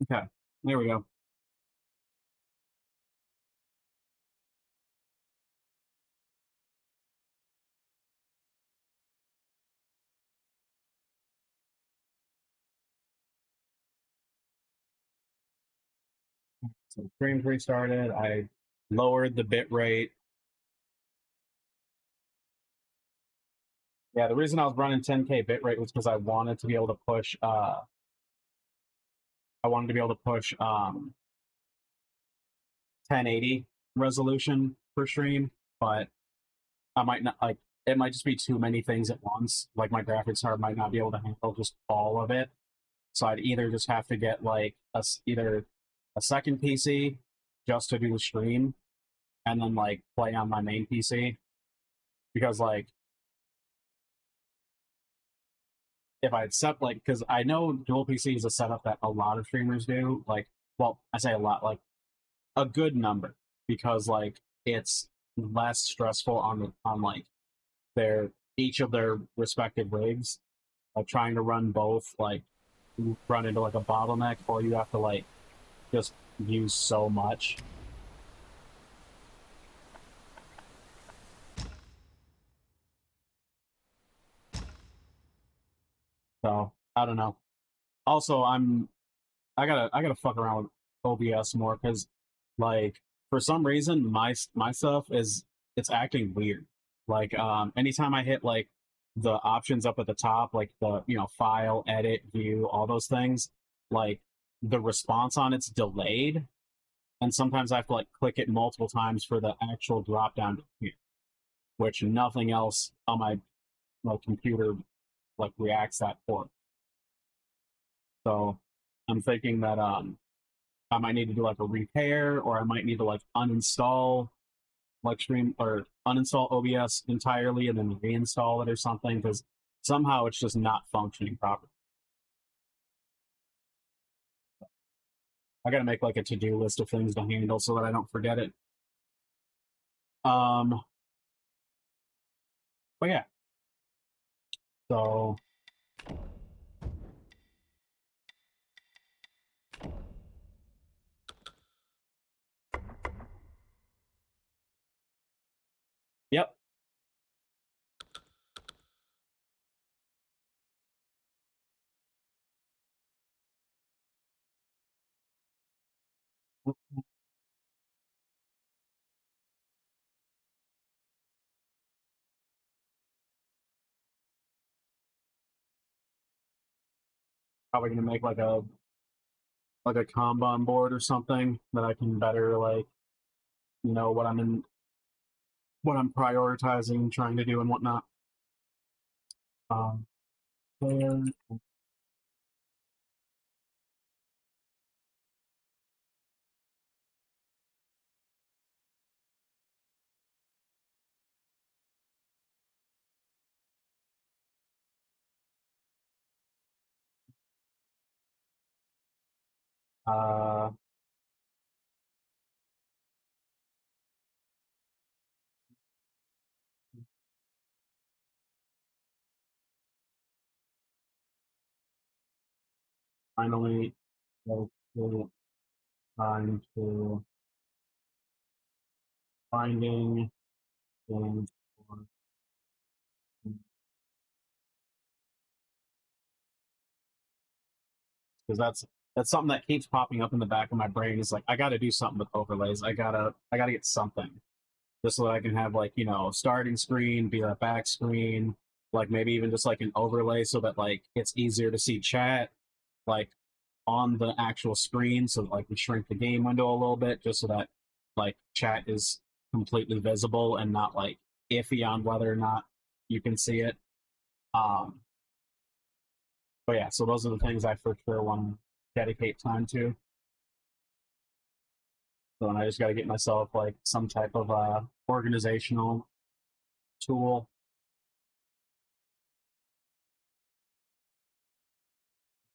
Okay, there we go. So streams restarted. I lowered the bit rate. Yeah, the reason I was running 10K bit rate was because I wanted to be able to push. I wanted to be able to push 1080 resolution per stream, but I might not like. It might just be too many things at once. Like my graphics card might not be able to handle just all of it. So I'd either just have to get like either a second PC just to do the stream, and then like play on my main PC because like if I had set like because I know dual PC is a setup that a lot of streamers do. Like, well, I say a lot, like a good number because like it's less stressful on like their each of their respective rigs. Like trying to run both, like you run into like a bottleneck, or you have to like just use so much. So I don't know. Also, I gotta fuck around with OBS more because like for some reason my stuff is it's acting weird. Like anytime I hit like the options up at the top, like the file, edit, view, all those things, like the response on it's delayed, and sometimes I have to like click it multiple times for the actual drop down to appear, which nothing else on my computer like reacts that for. So I'm thinking that I might need to do like a repair, or I might need to like uninstall like stream or uninstall OBS entirely and then reinstall it or something because somehow it's just not functioning properly. I got to make like a to-do list of things to handle so that I don't forget it. Um, but yeah, so yep. Probably gonna make like a Kanban board or something that I can better like what what I'm prioritizing, trying to do, and whatnot. Um, there, uh, finally, go to time to finding things because that's something that keeps popping up in the back of my brain. Is like I got to do something with overlays. I gotta get something just so that I can have like starting screen be a back screen, like maybe even just like an overlay so that like it's easier to see chat like on the actual screen, so that, like we shrink the game window a little bit just so that like chat is completely visible and not like iffy on whether or not you can see it. Um, but yeah, so those are the things I for sure want to dedicate time to. So and I just got to get myself like some type of organizational tool,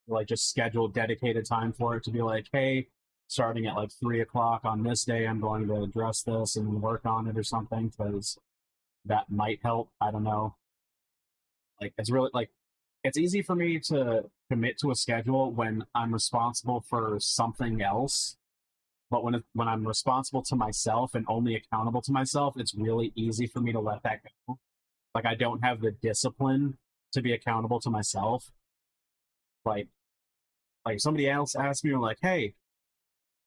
like just schedule dedicated time for it to be like, hey, starting at like 3 o'clock on this day, I'm going to address this and work on it or something because that might help. I don't know. Like it's really like it's easy for me to commit to a schedule when I'm responsible for something else. But when I'm responsible to myself and only accountable to myself, it's really easy for me to let that go. Like I don't have the discipline to be accountable to myself. Like like somebody else asked me, like, "Hey,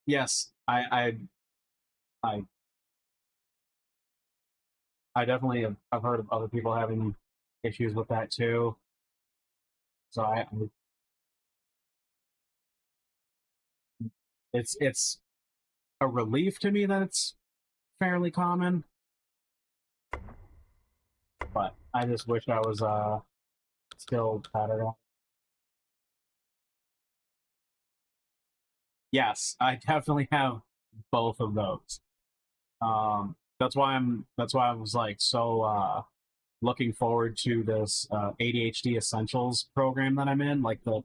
yes, I I definitely have, I've heard of other people having issues with that too. So it's a relief to me that it's fairly common, but I just wish I was still better at. Yes, I definitely have both of those. That's why I was like so looking forward to this ADHD Essentials program that I'm in, like the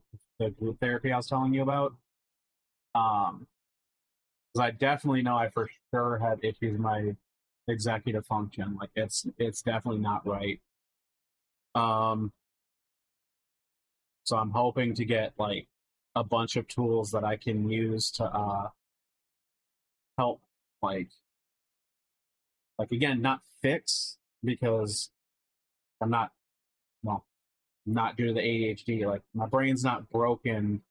group therapy I was telling you about. Um, because I definitely know I for sure have issues with my executive function. Like it's definitely not right. Um, so I'm hoping to get like a bunch of tools that I can use to help like again not fix because I'm not well not due to the ADHD. Like my brain's not broken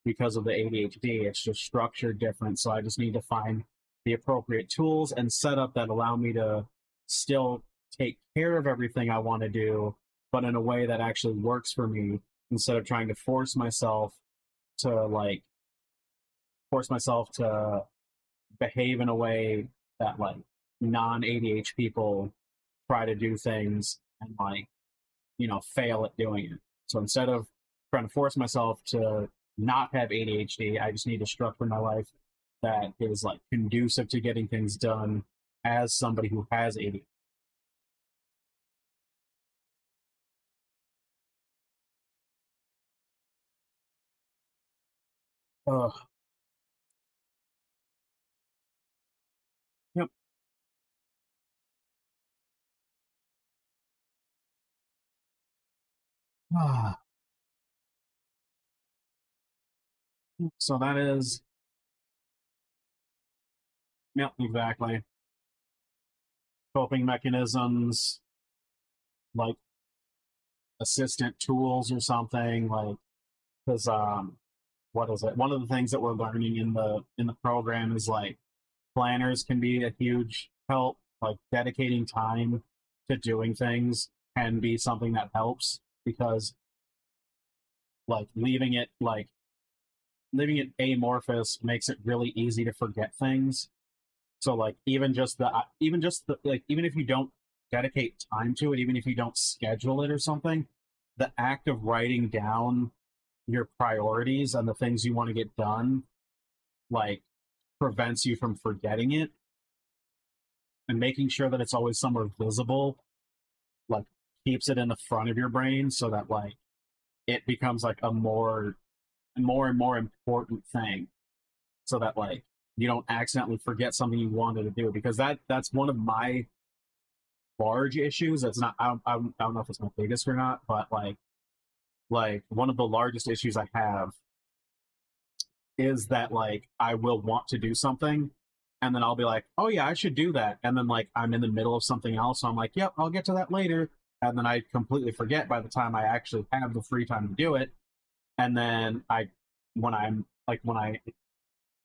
because of the ADHD. It's just structured different. So I just need to find the appropriate tools and setup that allow me to still take care of everything I want to do, but in a way that actually works for me instead of trying to to like force myself to behave in a way that like non ADHD people try to do things and like, fail at doing it. So instead of trying to force myself to not have ADHD, I just need to structure my life that is like conducive to getting things done as somebody who has ADHD. Ugh. Yep. Ah, so that is, yep, exactly. Coping mechanisms, like assistant tools or something, like because what is it? One of the things that we're learning in the program is like planners can be a huge help. Like dedicating time to doing things can be something that helps because like leaving it amorphous makes it really easy to forget things. So like even if you don't dedicate time to it, even if you don't schedule it or something, the act of writing down your priorities and the things you want to get done like prevents you from forgetting it, and making sure that it's always somewhere visible like keeps it in the front of your brain so that like it becomes like a more and more important thing so that like you don't accidentally forget something you wanted to do, because that's one of my large issues. It's not I don't know if it's my biggest or not, but like one of the largest issues I have is that like I will want to do something and then I'll be like, oh yeah, I should do that. And then like I'm in the middle of something else. So I'm like, yep, I'll get to that later. And then I completely forget by the time I actually have the free time to do it. And then when I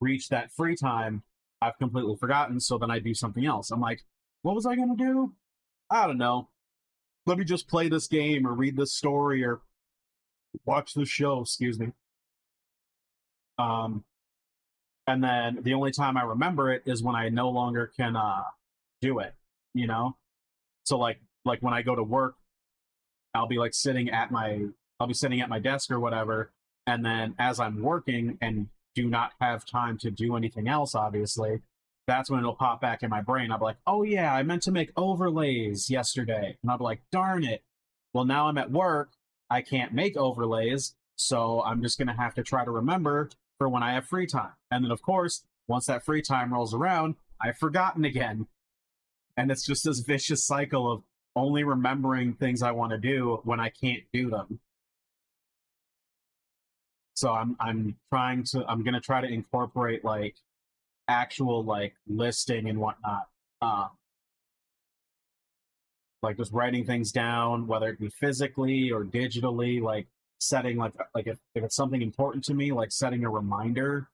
reach that free time, I've completely forgotten. So then I do something else. I'm like, what was I going to do? I don't know. Let me just play this game or read this story or watch this show, excuse me. Um, and then the only time I remember it is when I no longer can do it, you know? So like when I go to work, I'll be like I'll be sitting at my desk or whatever, and then as I'm working and do not have time to do anything else, obviously, that's when it'll pop back in my brain. I'll be like, oh yeah, I meant to make overlays yesterday. And I'll be like, darn it. Well, now I'm at work. I can't make overlays. So I'm just going to have to try to remember for when I have free time. And then, of course, once that free time rolls around, I've forgotten again. And it's just this vicious cycle of only remembering things I want to do when I can't do them. So I'm gonna try to incorporate like actual like listing and whatnot. Uh, like just writing things down, whether it be physically or digitally, like setting like if it's something important to me, like setting a reminder,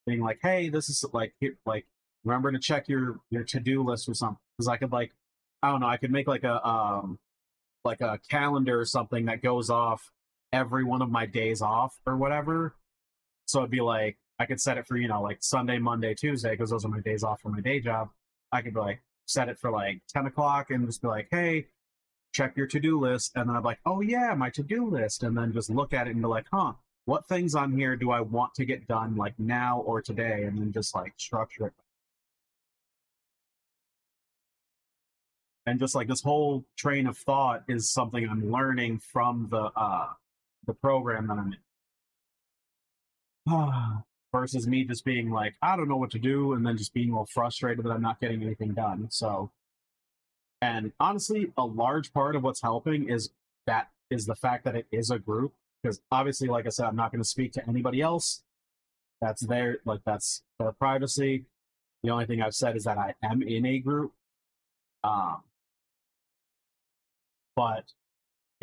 being like, hey, this is like here, like remember to check your to-do list or something. Because I could like I don't know, I could make like a calendar or something that goes off every one of my days off or whatever. So it'd be like I could set it for, like Sunday, Monday, Tuesday, because those are my days off for my day job. I could be like set it for like 10 o'clock and just be like, hey, check your to-do list. And then I'm like, oh yeah, my to-do list. And then just look at it and be like, huh, what things on here do I want to get done like now or today? And then just like structure it. And just like this whole train of thought is something I'm learning from the program that I'm in. Versus me just being like, I don't know what to do, and then just being all frustrated that I'm not getting anything done. So, and honestly, a large part of what's helping is the fact that it is a group. Because obviously, like I said, I'm not going to speak to anybody else. That's their privacy. The only thing I've said is that I am in a group. Um, but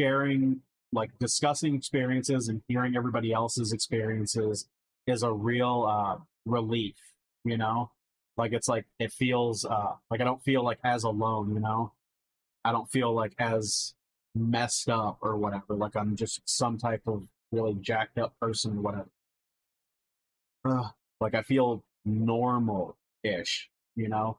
sharing, like discussing experiences and hearing everybody else's experiences is a real relief, you know? Like it's like it feels like I don't feel like as alone, you know? I don't feel like as messed up or whatever, like I'm just some type of really jacked up person or whatever. Like I feel normal ish, you know?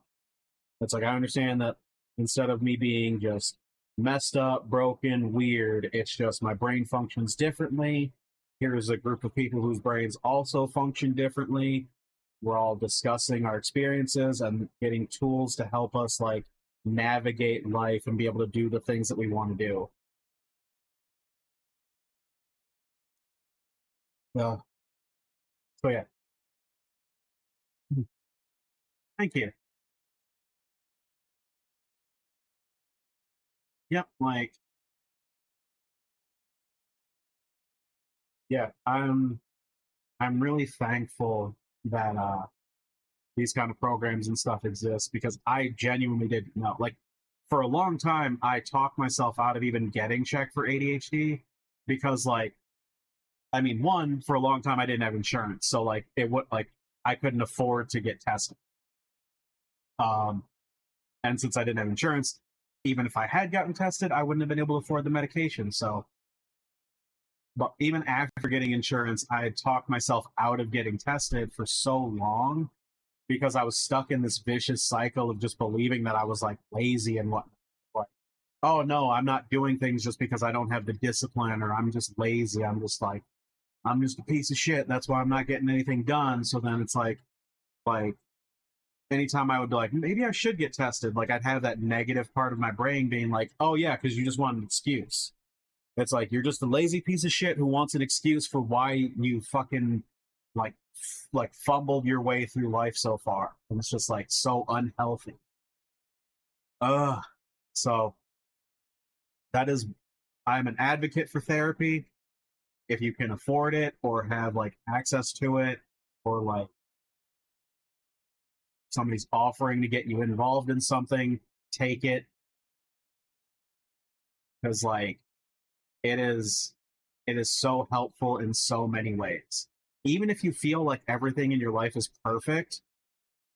It's like I understand that instead of me being just messed up, broken, weird, it's just my brain functions differently. Here's a group of people whose brains also function differently. We're all discussing our experiences and getting tools to help us like navigate life and be able to do the things that we want to do. Uh, so yeah, thank you. Yep, like yeah, I'm really thankful that these kind of programs and stuff exist because I genuinely didn't know. Like for a long time, I talked myself out of even getting checked for ADHD because, like, I mean, one for a long time I didn't have insurance, so like it would like I couldn't afford to get tested. Um, and since I didn't have insurance, even if I had gotten tested, I wouldn't have been able to afford the medication. So, but even after getting insurance, I had talked myself out of getting tested for so long because I was stuck in this vicious cycle of just believing that I was like lazy and what like, oh no, I'm not doing things just because I don't have the discipline or I'm just lazy. I'm just a piece of shit. That's why I'm not getting anything done. So then it's like anytime I would be like, maybe I should get tested, like I'd have that negative part of my brain being like, oh yeah, because you just want an excuse. It's like you're just a lazy piece of shit who wants an excuse for why you fucking like like fumbled your way through life so far. And it's just like so unhealthy. Ugh. So that is I'm an advocate for therapy if you can afford it or have like access to it or like somebody's offering to get you involved in something, take it because like it is it is so helpful in so many ways. Even if you feel like everything in your life is perfect,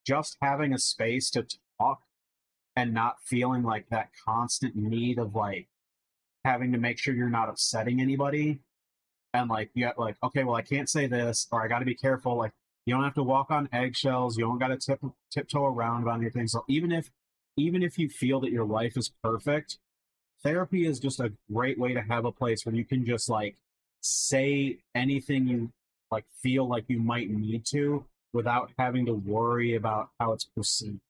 just having a space to talk and not feeling like that constant need of like having to make sure you're not upsetting anybody and like you got like okay well I can't say this or I got to be careful like you don't have to walk on eggshells, you don't got to tiptoe around on your things. So even if you feel that your life is perfect, therapy is just a great way to have a place where you can just like say anything you like feel like you might need to without having to worry about how it's perceived.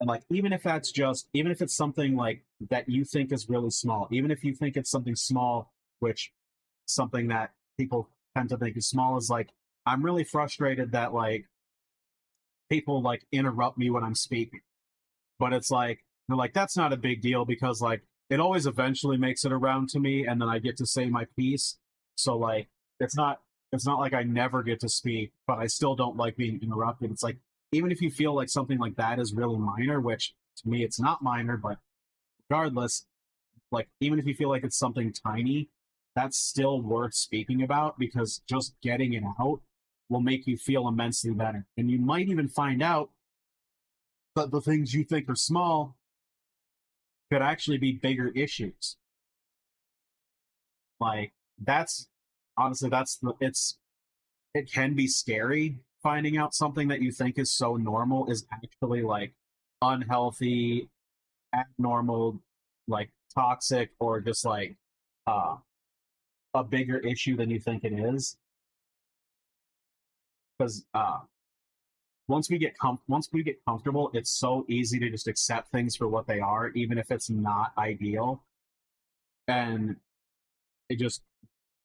And like even if it's something like that you think is really small, even if you think it's something small, which something that people tend to think is small is like I'm really frustrated that like people like interrupt me when I'm speaking. But it's like they're like that's not a big deal because like it always eventually makes it around to me, and then I get to say my piece. So like, it's not it's not like I never get to speak, but I still don't like being interrupted. It's like even if you feel like something like that is really minor, which to me it's not minor, but regardless, like even if you feel like it's something tiny, that's still worth speaking about because just getting it out will make you feel immensely better. And you might even find out that the things you think are small could actually be bigger issues. Like that's honestly it can be scary finding out something that you think is so normal is actually like unhealthy, abnormal, like toxic, or just like uh a bigger issue than you think it is. Because once we get comfortable, it's so easy to just accept things for what they are, even if it's not ideal. And it just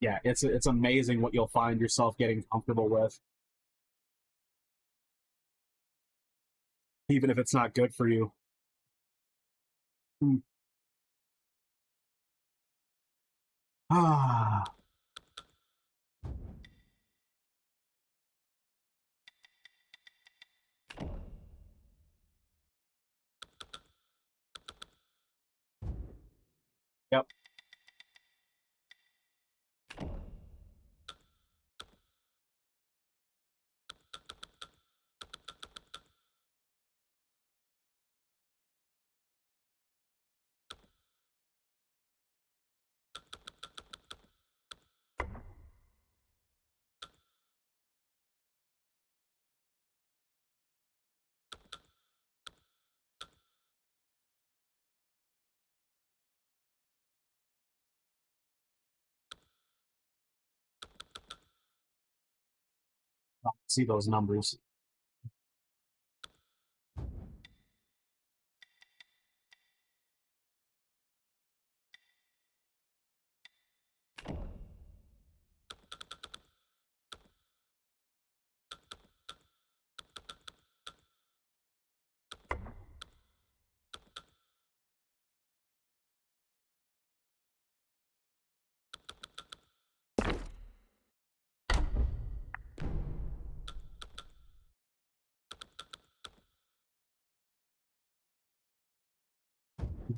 yeah, it's amazing what you'll find yourself getting comfortable with, even if it's not good for you. Ah, yep. See those numbers.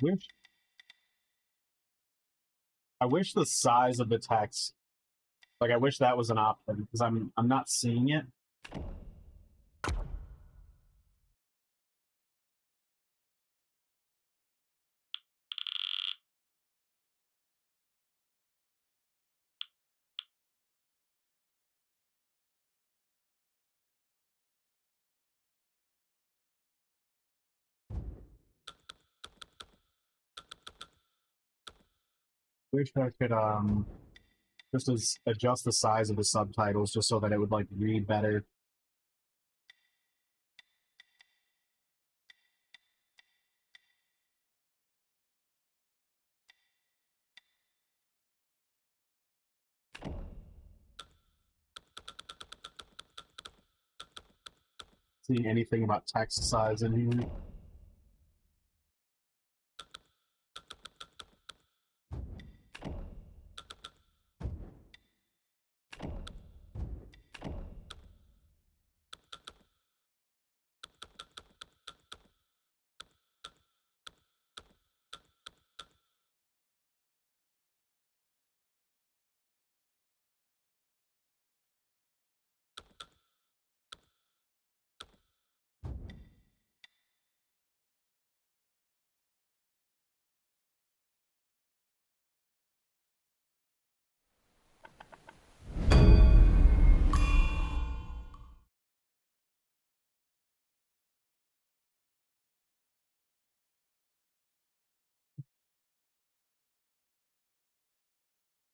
Wish I wish the size of the text, like I wish that was an option because I'm not seeing it. Wish I could just adjust the size of the subtitles just so that it would like read better. Seeing anything about text size in here.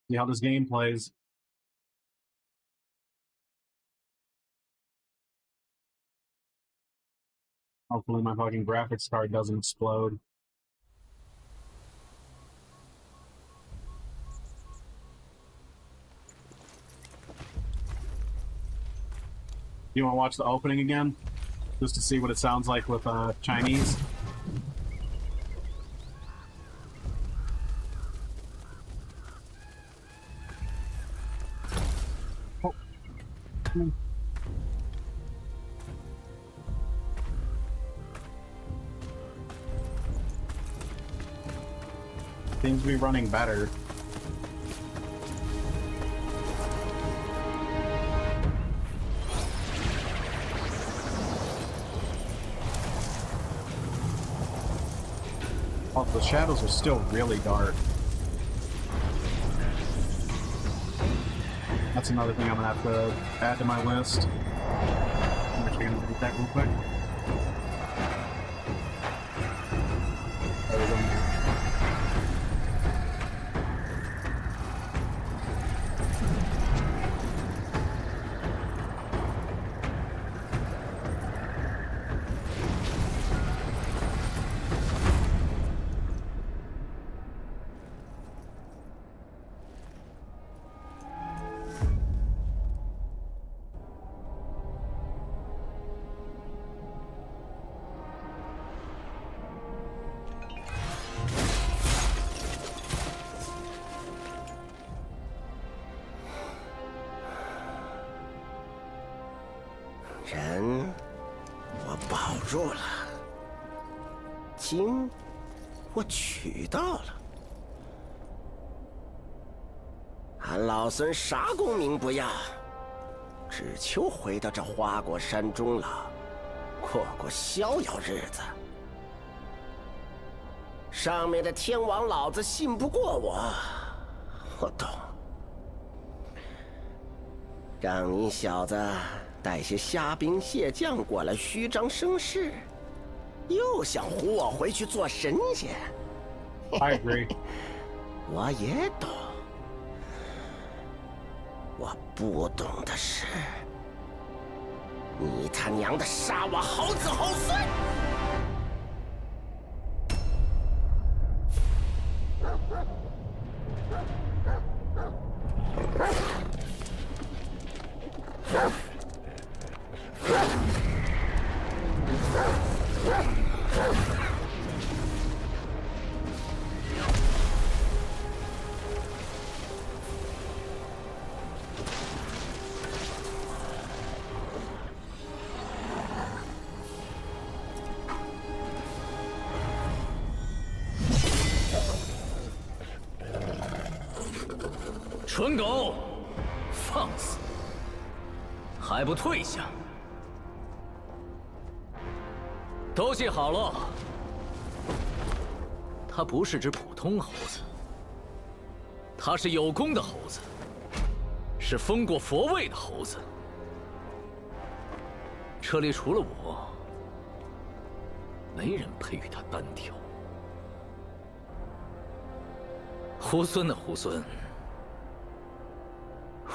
See how this game plays. Hopefully my fucking graphics card doesn't explode. You want to watch the opening again? Just to see what it sounds like with Chinese? Seems to be running better. Oh, the shadows are still really dark. That's another thing I'm gonna have to add to my list. I'm actually gonna do that real quick. There we go.人，我保住了；金，我取到了。俺老孙啥功名不要，只求回到这花果山中了，过过逍遥日子。上面的天王老子信不过我，我懂。让你小子带些虾兵蟹将过来虚张声势，又想唬我回去做神仙。I agree. 我也懂，我不懂的是，你他娘的杀我好子好孙！蠢狗，放肆！还不退下！都记好了，他不是只普通猴子，他是有功的猴子，是封过佛位的猴子。这里除了我，没人配与他单挑。猢狲的猢狲。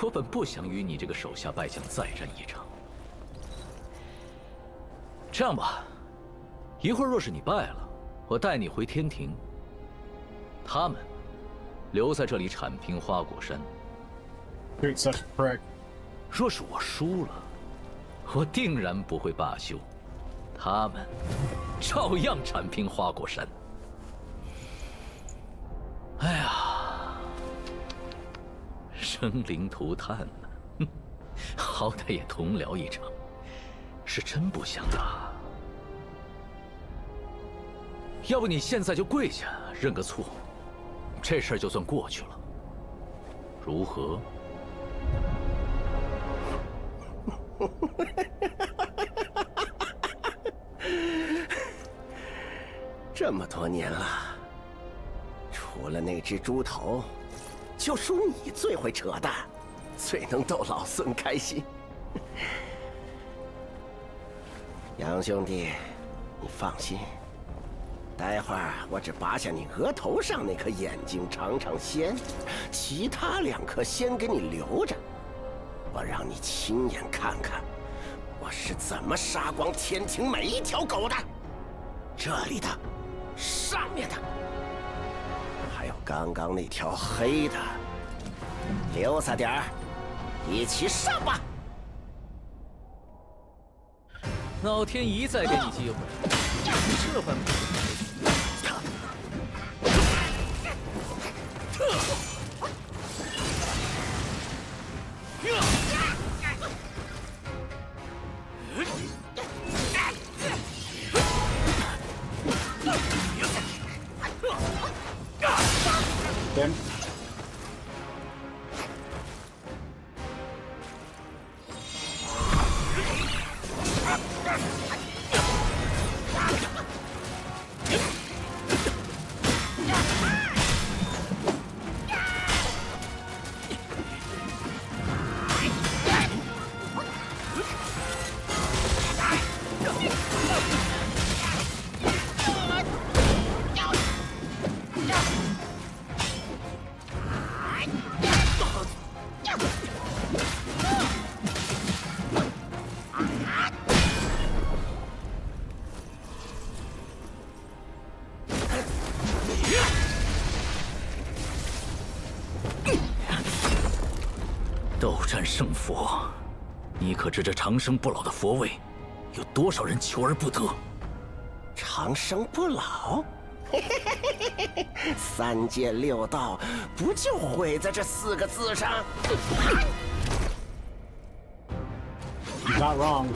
我本不想与你这个手下败将再战一场。这样吧，一会儿若是你败了，我带你回天庭。他们留在这里铲平花果山。Dude, such a prick. 若是我输了，我定然不会罢休，他们照样铲平花果山。哎呀！生灵涂炭呢，好歹也同僚一场，是真不想打。要不你现在就跪下认个错，这事儿就算过去了，如何？这么多年了，除了那只猪头。就属你最会扯淡，最能逗老孙开心。杨兄弟，你放心，待会儿我只拔下你额头上那颗眼睛尝尝鲜，其他2颗先给你留着，我让你亲眼看看我是怎么杀光天庭每一条狗的。这里的，上面的。还有刚刚那条黑的，留下点儿，一起上吧！老天一再给你机会，这般不斗战胜佛，你可知这长生不老的佛位，有多少人求而不得？长生不老，三界六道不就毁在这4个字上？ He's not wrong.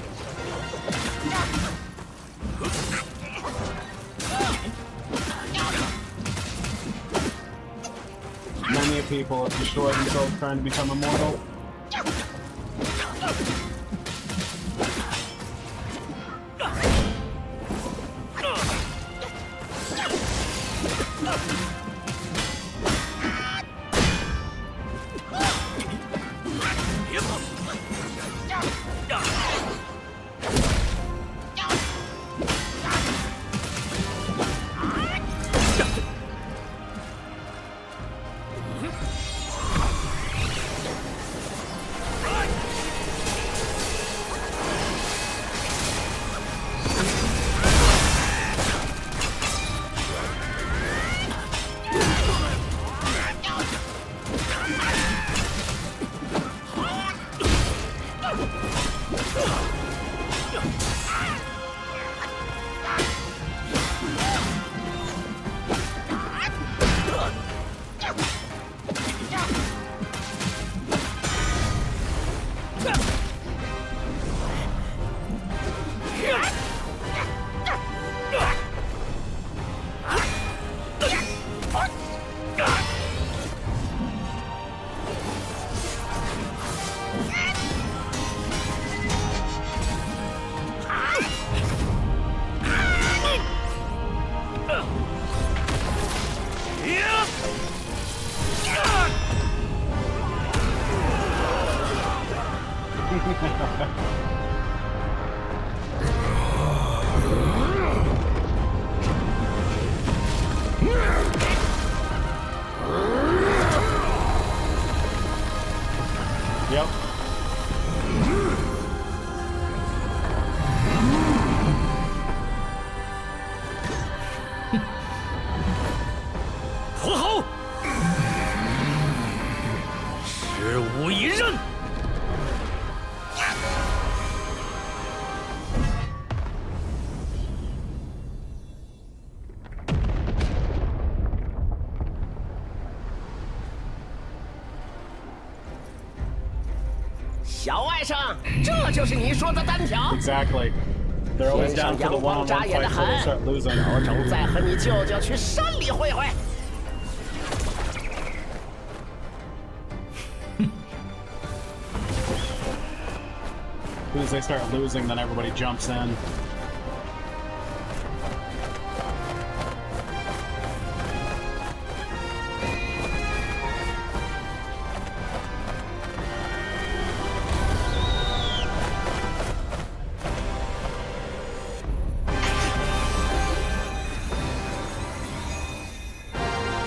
Many people have destroyed themselves trying to become immortal. Yep. 佛侯，十无一刃。小外甥，这就是你说的单挑。 Exactly. They're always 天 down 上 for the 阳光 one-on-one 眨眼 fight 的 before they 很， start losing. 有种再和你舅舅去山里会会。As soon as they start losing, then everybody jumps in.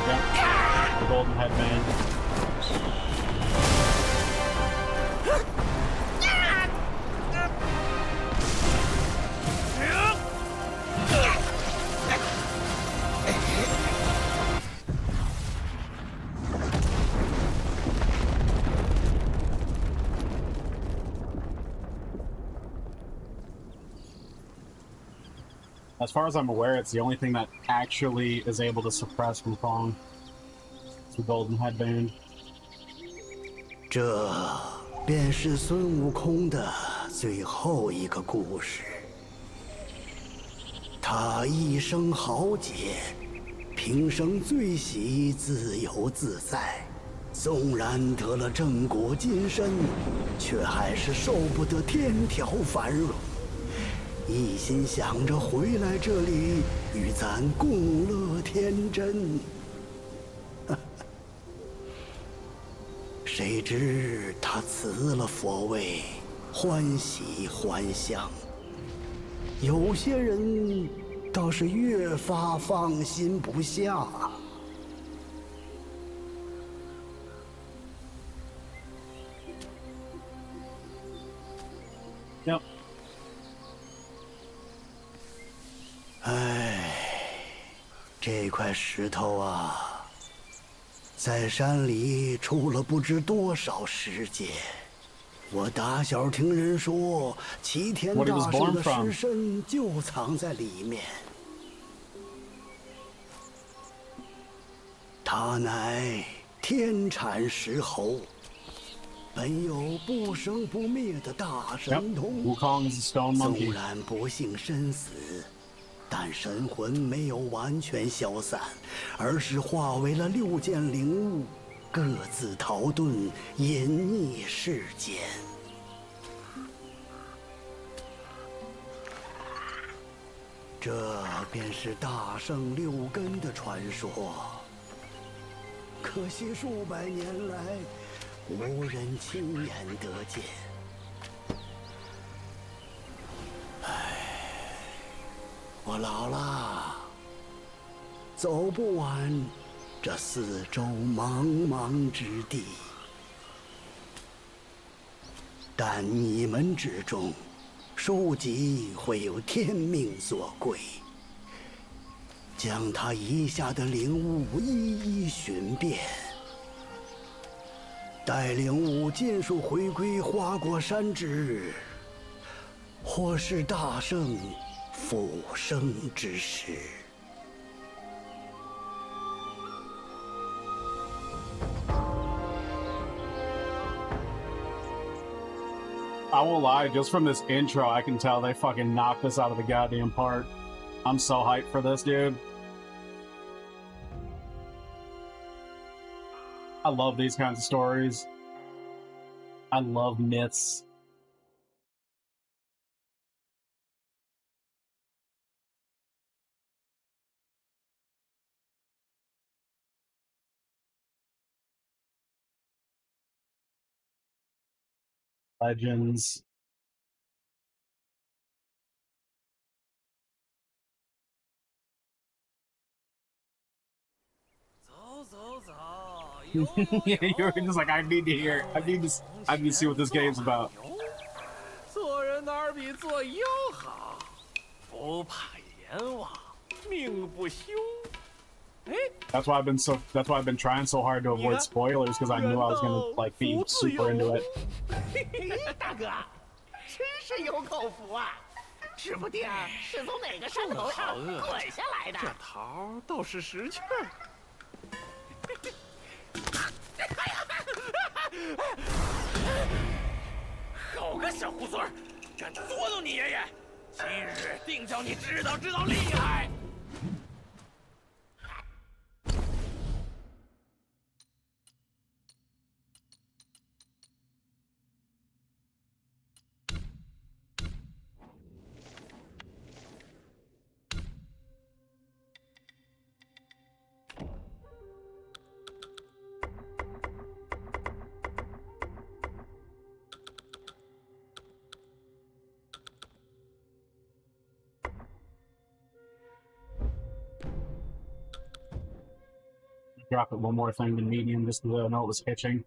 Yep. The golden headband. As far as I'm aware, it's the only thing that actually is able to suppress Wukong. It's the golden headband. 这便是孙悟空的最后一个故事。他一生豪杰，平生最喜自由自在。纵然得了正果金身，却还是受不得天条繁荣。一心想着回来这里与咱共乐天真。谁知他辞了佛位，欢喜还乡。有些人倒是越发放心不下。Yep. 唉，这块石头啊，在山里出了不知多少世界。我打小听人说，齐天大圣的尸身就藏在里面。他乃天产石猴，本有不生不灭的大神通。Wukong is a stone monkey. 纵然不幸身死，但神魂没有完全消散，而是化为了6件灵物，各自逃遁，隐匿世间。这便是大圣6根的传说。可惜数百年来，无人亲眼得见。我老了，走不完这四周茫茫之地。但你们之中，书籍会有天命所归，将他遗下的灵物一一寻遍，待灵物尽数回归花果山之日，或是大圣复生之时。I won't lie, just from this intro, I can tell they fucking knocked this out of the goddamn park. I'm so hyped for this, dude. I love these kinds of stories. I love myths. Legends. Yeah, you're just like, I need to hear. I need to see what this game's about. 做人哪儿比做妖好？不怕阎王，命不休。That's why I've been trying so hard to avoid spoilers because I knew I was gonna like be super into it. 大哥，真是有口福啊！指不定是从哪个山头上滚下来的。这桃倒是识趣儿。好个小猢狲儿，敢捉弄你爷爷！今日定叫你知道厉害！ Drop it one more thing to medium just to know it was hitching.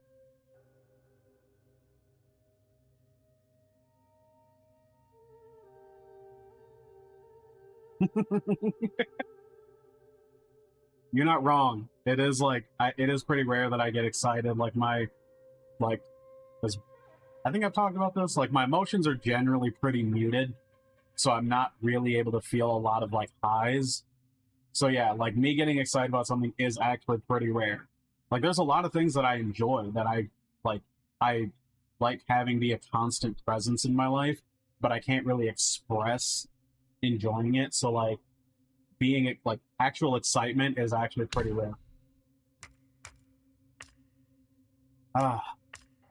You're not wrong. It is like it is pretty rare that I get excited. As I think I've talked about this. Like my emotions are generally pretty muted, so I'm not really able to feel a lot of like highs. So yeah, like me getting excited about something is actually pretty rare. Like there's a lot of things that I enjoy that I like having be a constant presence in my life, but I can't really express enjoying it. So like being like actual excitement is actually pretty rare.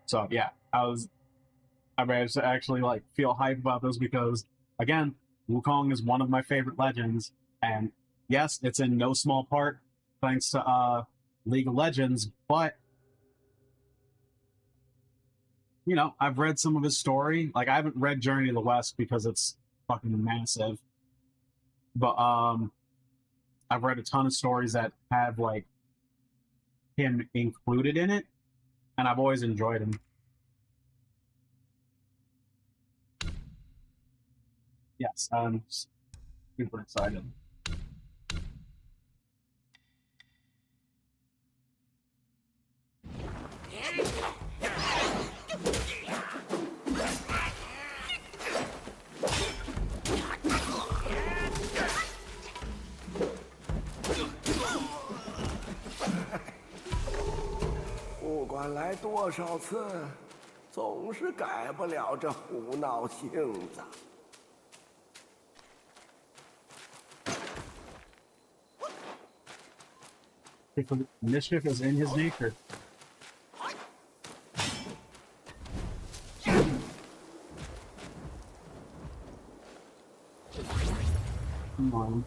So yeah, I managed to actually like feel hype about this because again, Wukong is one of my favorite legends, and yes, it's in no small part thanks to League of Legends, but you know, I've read some of his story. Like I haven't read Journey to the West because it's fucking massive. But I've read a ton of stories that have like him included in it, and I've always enjoyed him. Yes, I'm super excited. 多少次，总是改不了这胡闹性子。Mischief is in his nature. Come on.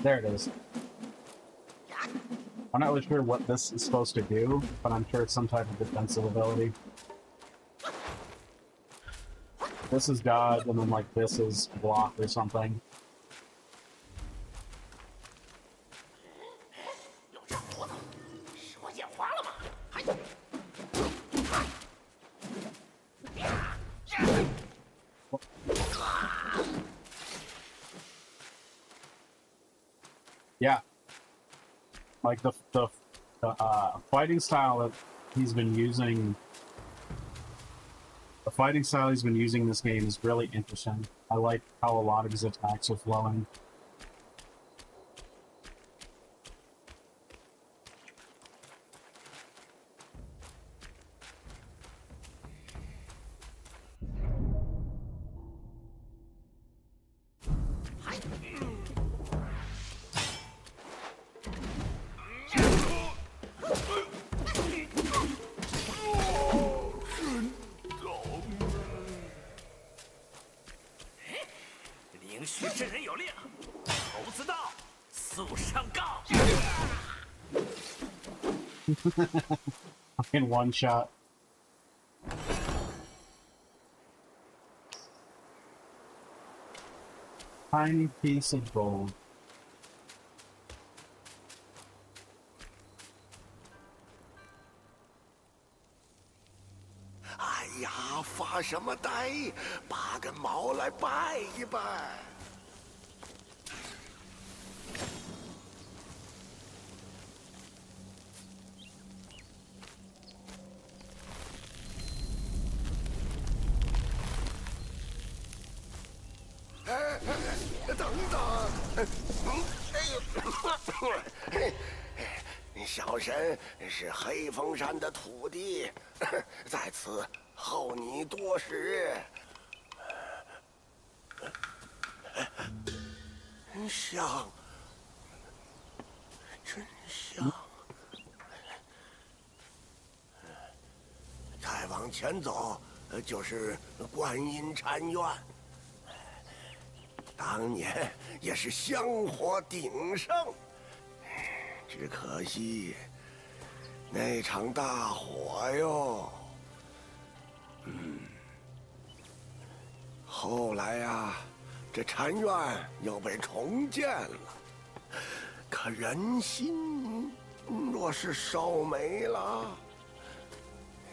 There it is. I'm not really sure what this is supposed to do, but I'm sure it's some type of defensive ability. This is dodge, and then like this is block or something. Yeah, like the fighting style that he's been using. The fighting style he's been using in this game is really interesting. I like how a lot of his attacks are flowing. In one shot. Tiny piece of gold. 哎呀，发什么呆？拔根毛来拜一拜。等等，小神是黑风山的土地，在此候你多时。香，真香。再往前走，就是观音禅院。 当年也是香火鼎盛，只可惜那场大火哟。后来呀，这禅院又被重建了，可人心若是烧没了，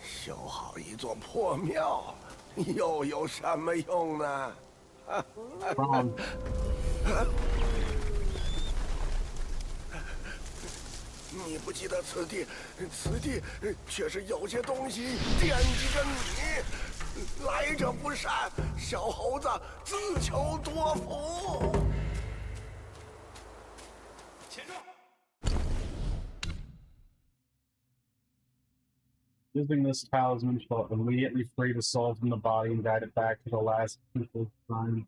修好一座破庙又有什么用呢？ 你不记得此地却是有些东西惦记着你。来者不善，小猴子自求多福。且住！ Using this talisman shall immediately free the soul from the body and guide it back to the last people's time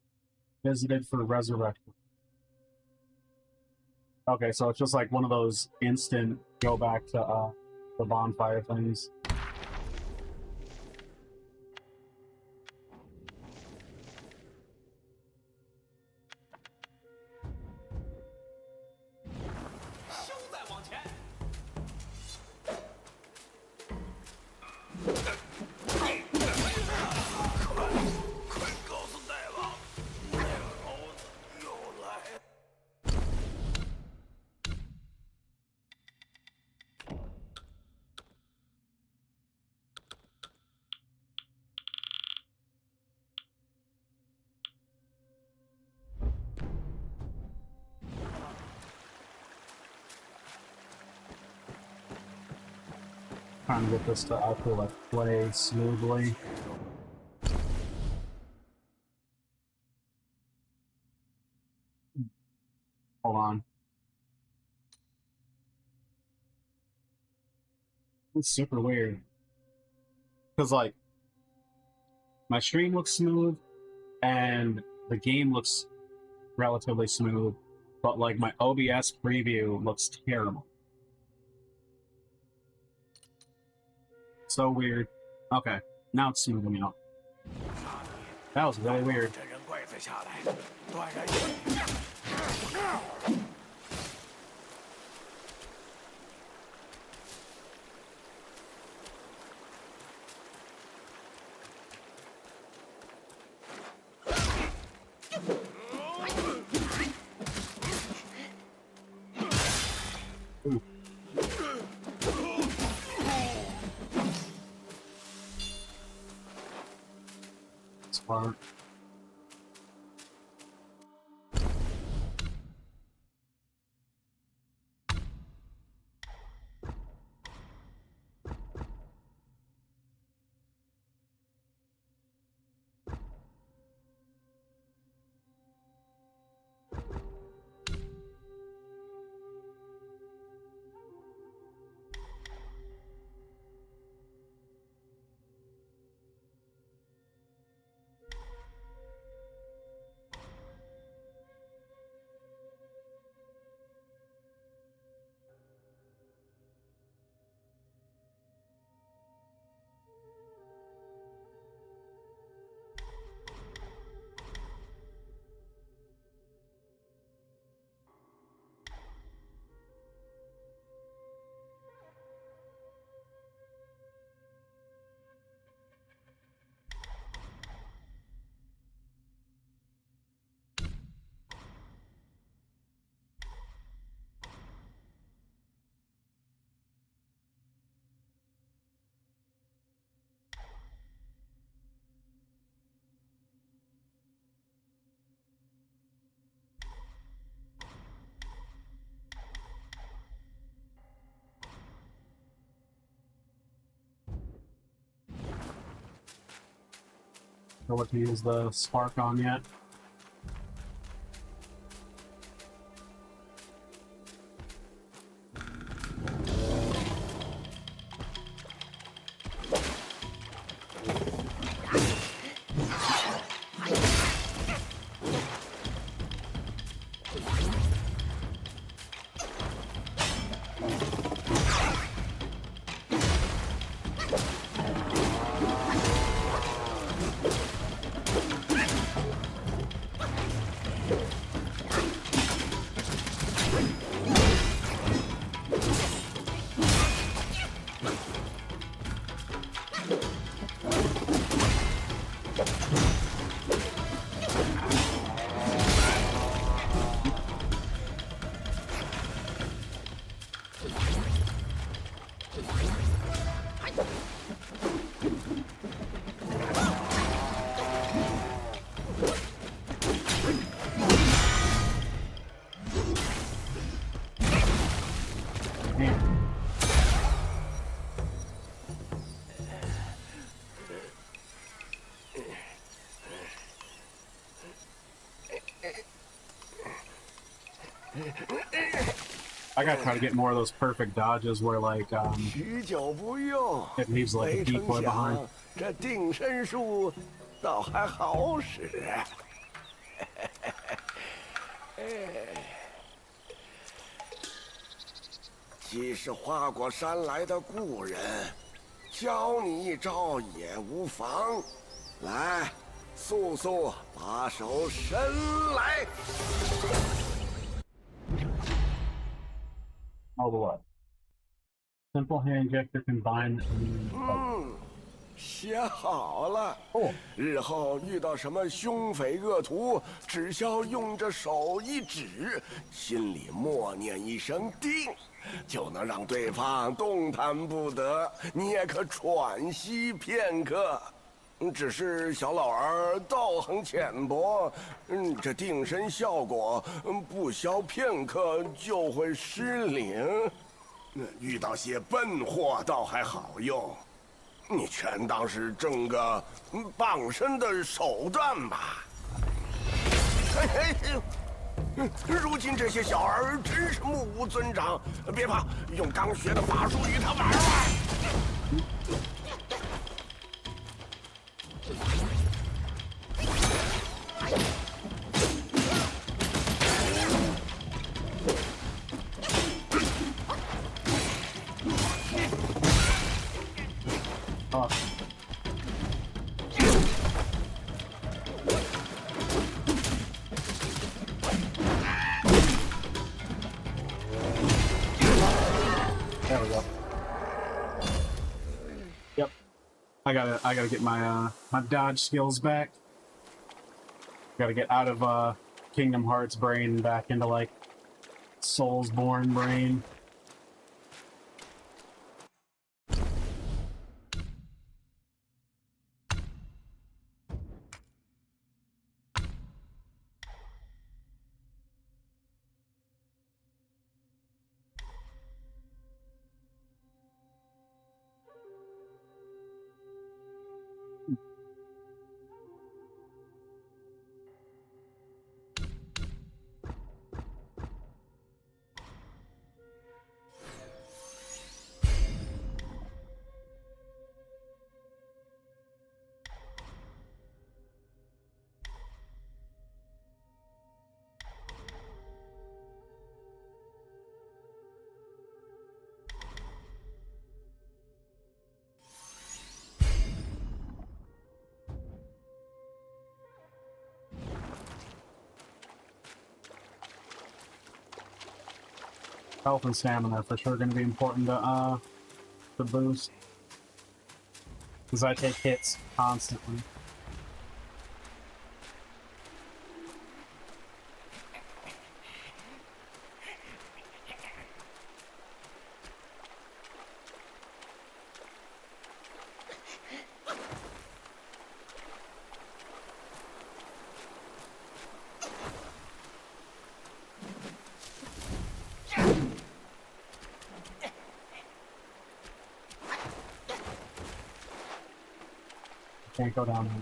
visited for resurrection. Okay, so it's just like one of those instant go back to the bonfire things. Trying to get this to actually like play smoothly. Hold on. It's super weird. Because, like, my stream looks smooth, and the game looks relatively smooth, but, like, my OBS preview looks terrible. So weird. Okay, now it's smoothing out. That was really weird. Ooh. Smart. Know what to use the spark on yet. I gotta try to get more of those perfect dodges where, like, 许久不用， it leaves like a 没成 decoy behind. 想这定身术倒还好使。既是花果山来的故人，教你一招也无妨。来，速速把手伸来。 Oh, the what? Simple hand gesture combined. 写好了。哦，日后遇到什么凶匪恶徒，只消用着手一指，心里默念一声“定”，就能让对方动弹不得。你也可喘息片刻。只是小老儿道行浅薄，这定身效果不消片刻就会失灵。遇到些笨货倒还好用。 你全当是挣个傍身的手段吧。嘿嘿，如今这些小儿真是目无尊长。别怕，用刚学的法术与他玩玩。Oh. There we go. Yep. I gotta get my my dodge skills back. Gotta get out of Kingdom Hearts brain and back into like Soulsborne brain. Health and stamina for sure going to be important to boost, because I take hits constantly. Can't go down there.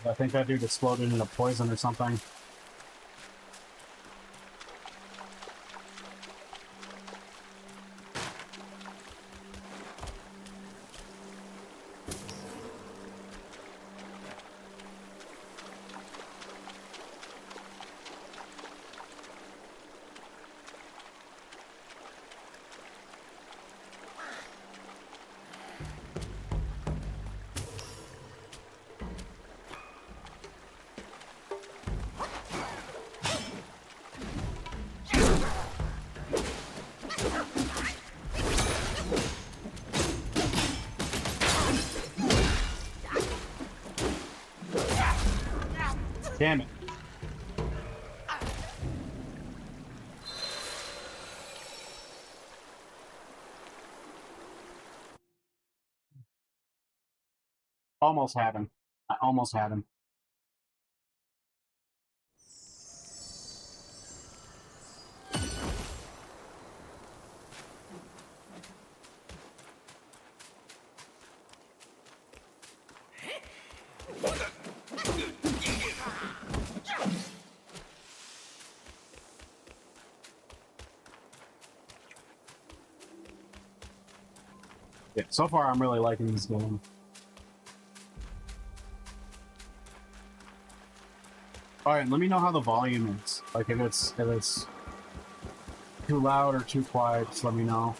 I think that dude exploded into poison or something. Damn it. Almost had him. I almost had him. Yeah, so far I'm really liking this game. Alright, let me know how the volume is. Like if it's too loud or too quiet, just let me know.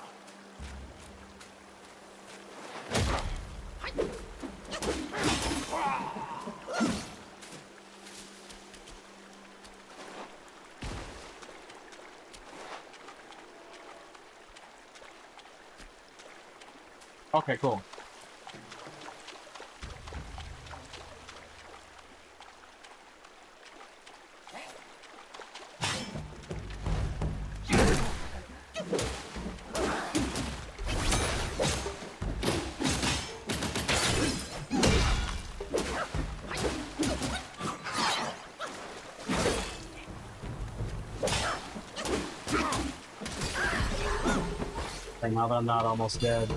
Okay, cool. And now that I'm not almost dead.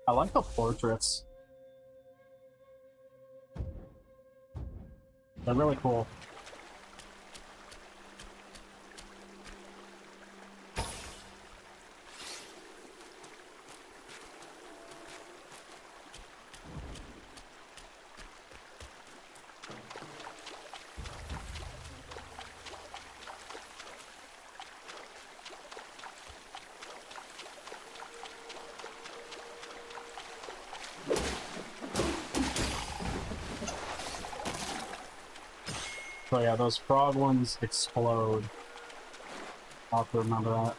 I like the portraits. They're really cool. So yeah, those frog ones explode. I'll have to remember that.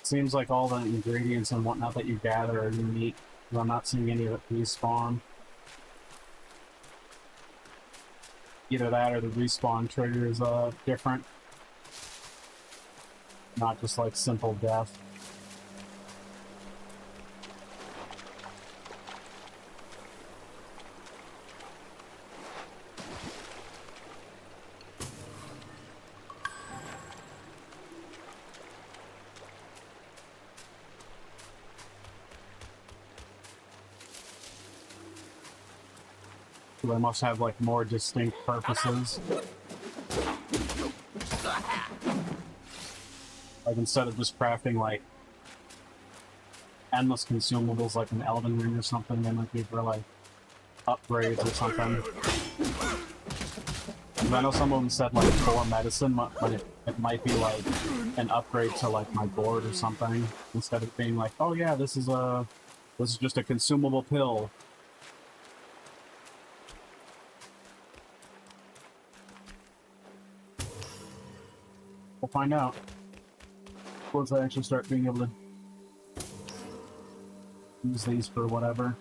Seems like all the ingredients and whatnot that you gather are unique, but I'm not seeing any of it respawn. Either that or the respawn trigger is different. Not just like simple death. They must have like more distinct purposes. Like instead of just crafting like endless consumables like an Elden Ring or something, they might be for like upgrades or something. And I know some of them said like for medicine, but it might be like an upgrade to like my board or something, instead of being like, oh yeah, this is just a consumable pill. We'll find out once I actually start being able to use these for whatever.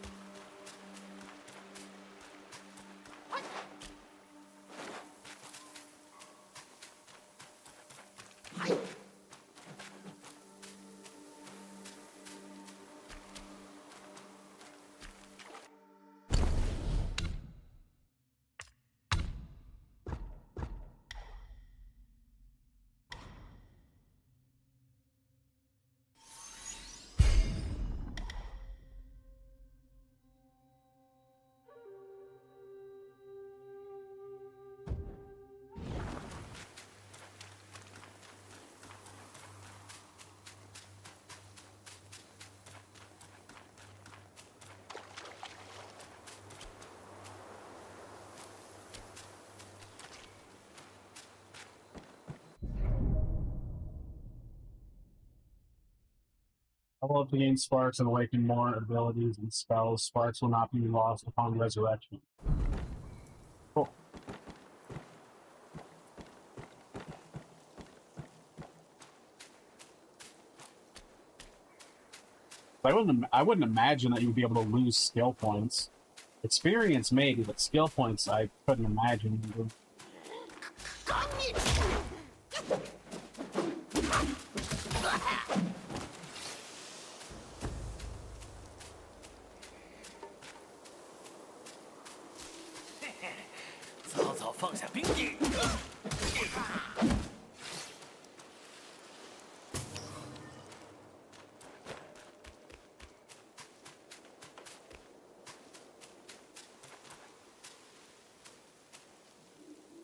I love to gain sparks and awaken more abilities and spells. Sparks will not be lost upon resurrection. Cool. I wouldn't imagine that you'd be able to lose skill points. Experience maybe, but skill points I couldn't imagine you would. 早早放下兵器。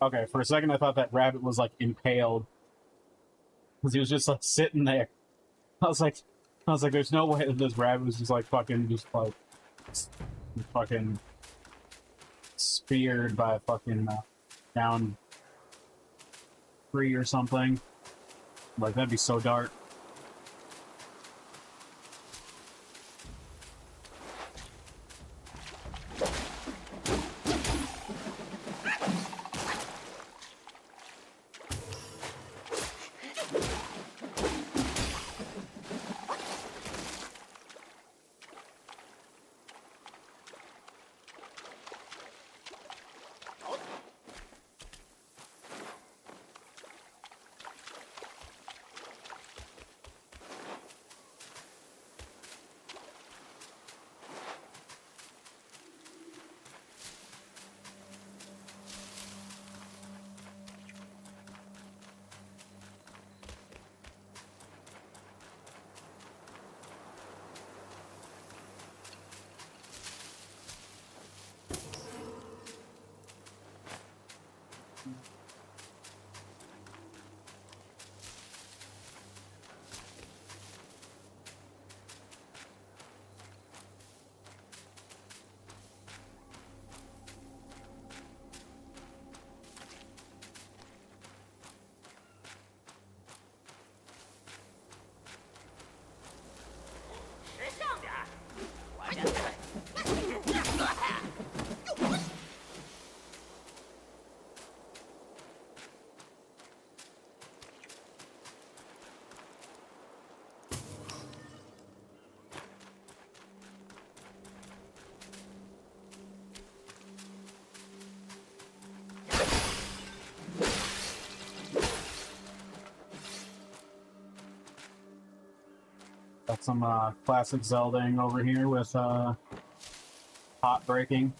Okay, for a second I thought that rabbit was like impaled because he was just like sitting there. I was like, there's no way that this rabbit was just like fucking speared by a fucking down tree or something. Like that'd be so dark. Got some classic Zelding over here with pot breaking.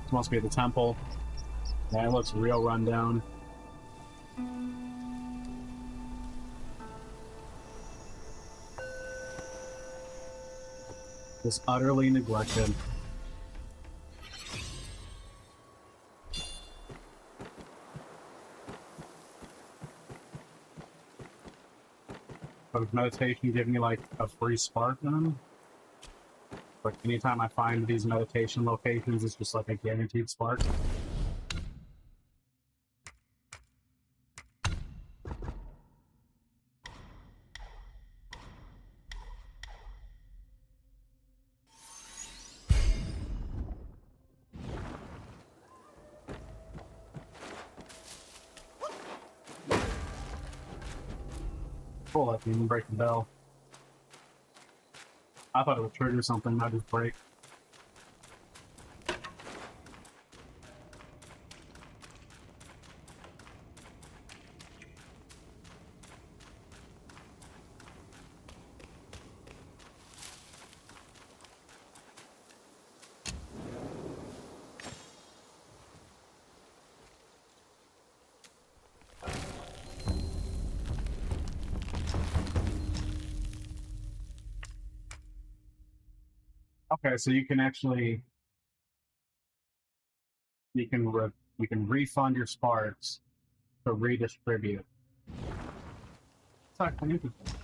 This must be the temple. Yeah, it looks real rundown. Just utterly neglected. But meditation give me like a free spark then? Like anytime I find these meditation locations, it's just like a guaranteed spark. Cool, I didn't even break the bell. I thought it would trigger something, not just break. Okay, so you can actually you can refund your sparks to redistribute. It's actually interesting.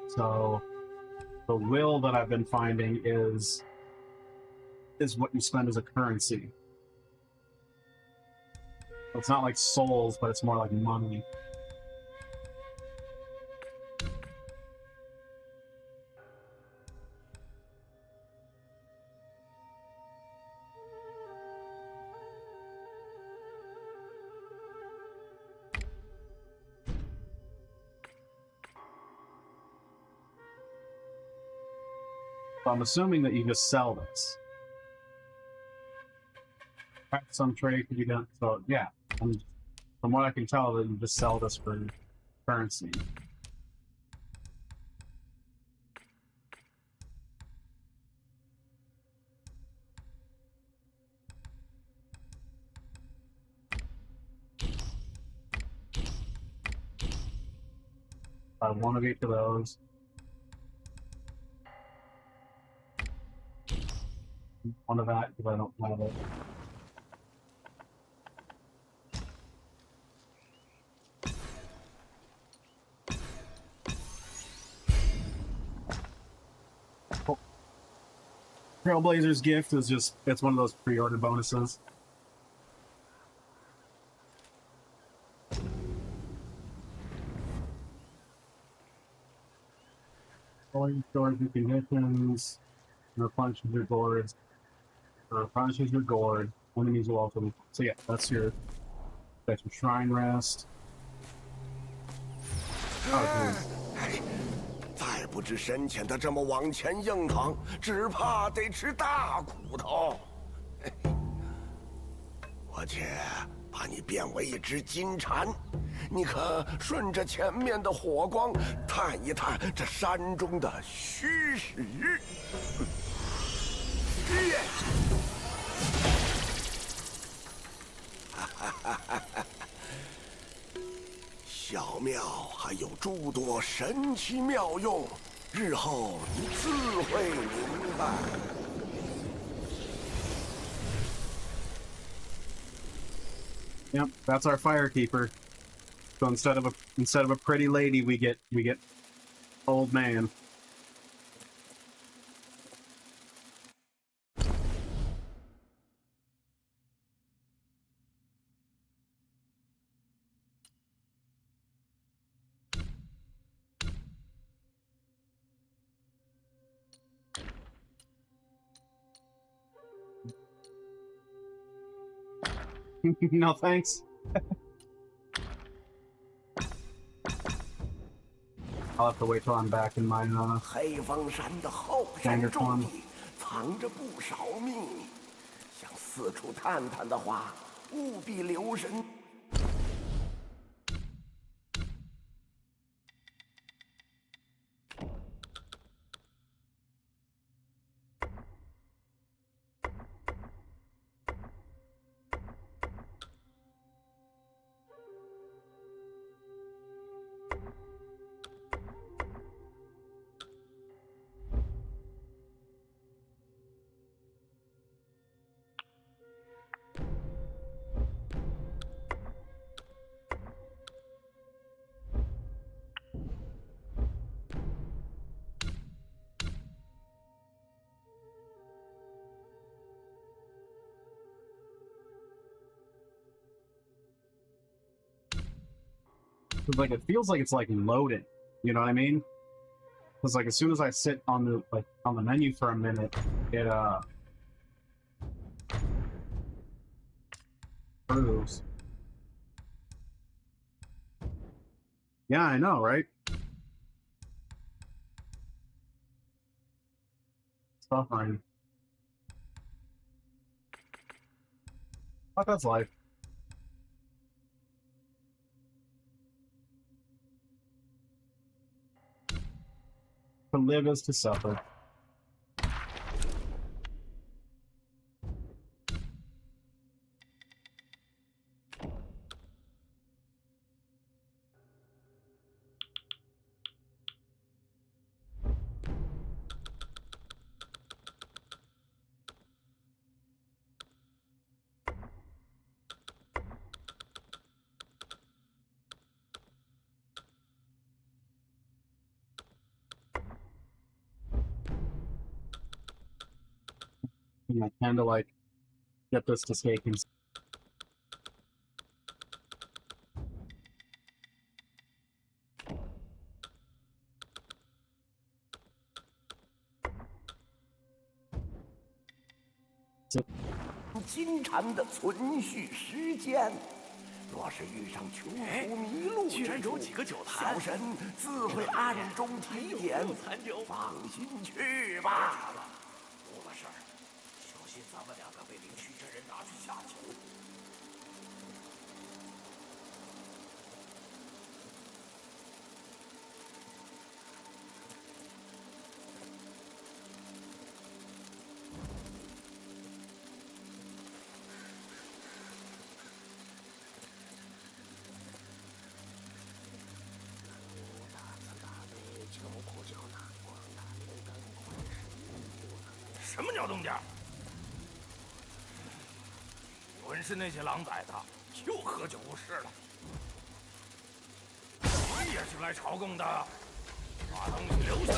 So the will that I've been finding is what you spend as a currency. It's not like souls, but it's more like money. So I'm assuming that you just sell this. Perhaps some trade could be done. So yeah, from what I can tell, that you just sell this for currency. I want to each of those. One of that because I don't have it. Oh. Trailblazer's gift is it's one of those pre-order bonuses. All your storage and conditions, replenishes your gourds, replenishes your gourd, enemies will also. So yeah, that's your shrine rest. 再不知深浅的这么往前硬扛，只怕得吃大苦头。我且把你变为一只金蝉，你可顺着前面的火光探一探这山中的虚实。小庙还有诸多神奇妙用，日后你自会明白。Yep, that's our firekeeper. So instead of a pretty lady, we get old man. No thanks. I'll have to wait till I'm back in my 黑风山的后山中地藏着不少秘密，想四处探探的话，务必留神。Like it feels like it's like loaded, you know what I mean? Because like as soon as I sit on the menu for a minute, it proves. Yeah, I know, right? Suffering. But that's life. To live is to suffer. And I kind of like get this to stay consistent. So 金蝉的存续时间，若是遇上穷途迷路居然有几个酒坛，小神自会暗中提点。放心去吧。出了事儿，小心咱们两个被领区这人拿去下酒。什么鸟动静？准是那些狼崽子又喝酒误事了。你也是来朝贡的，把东西留下。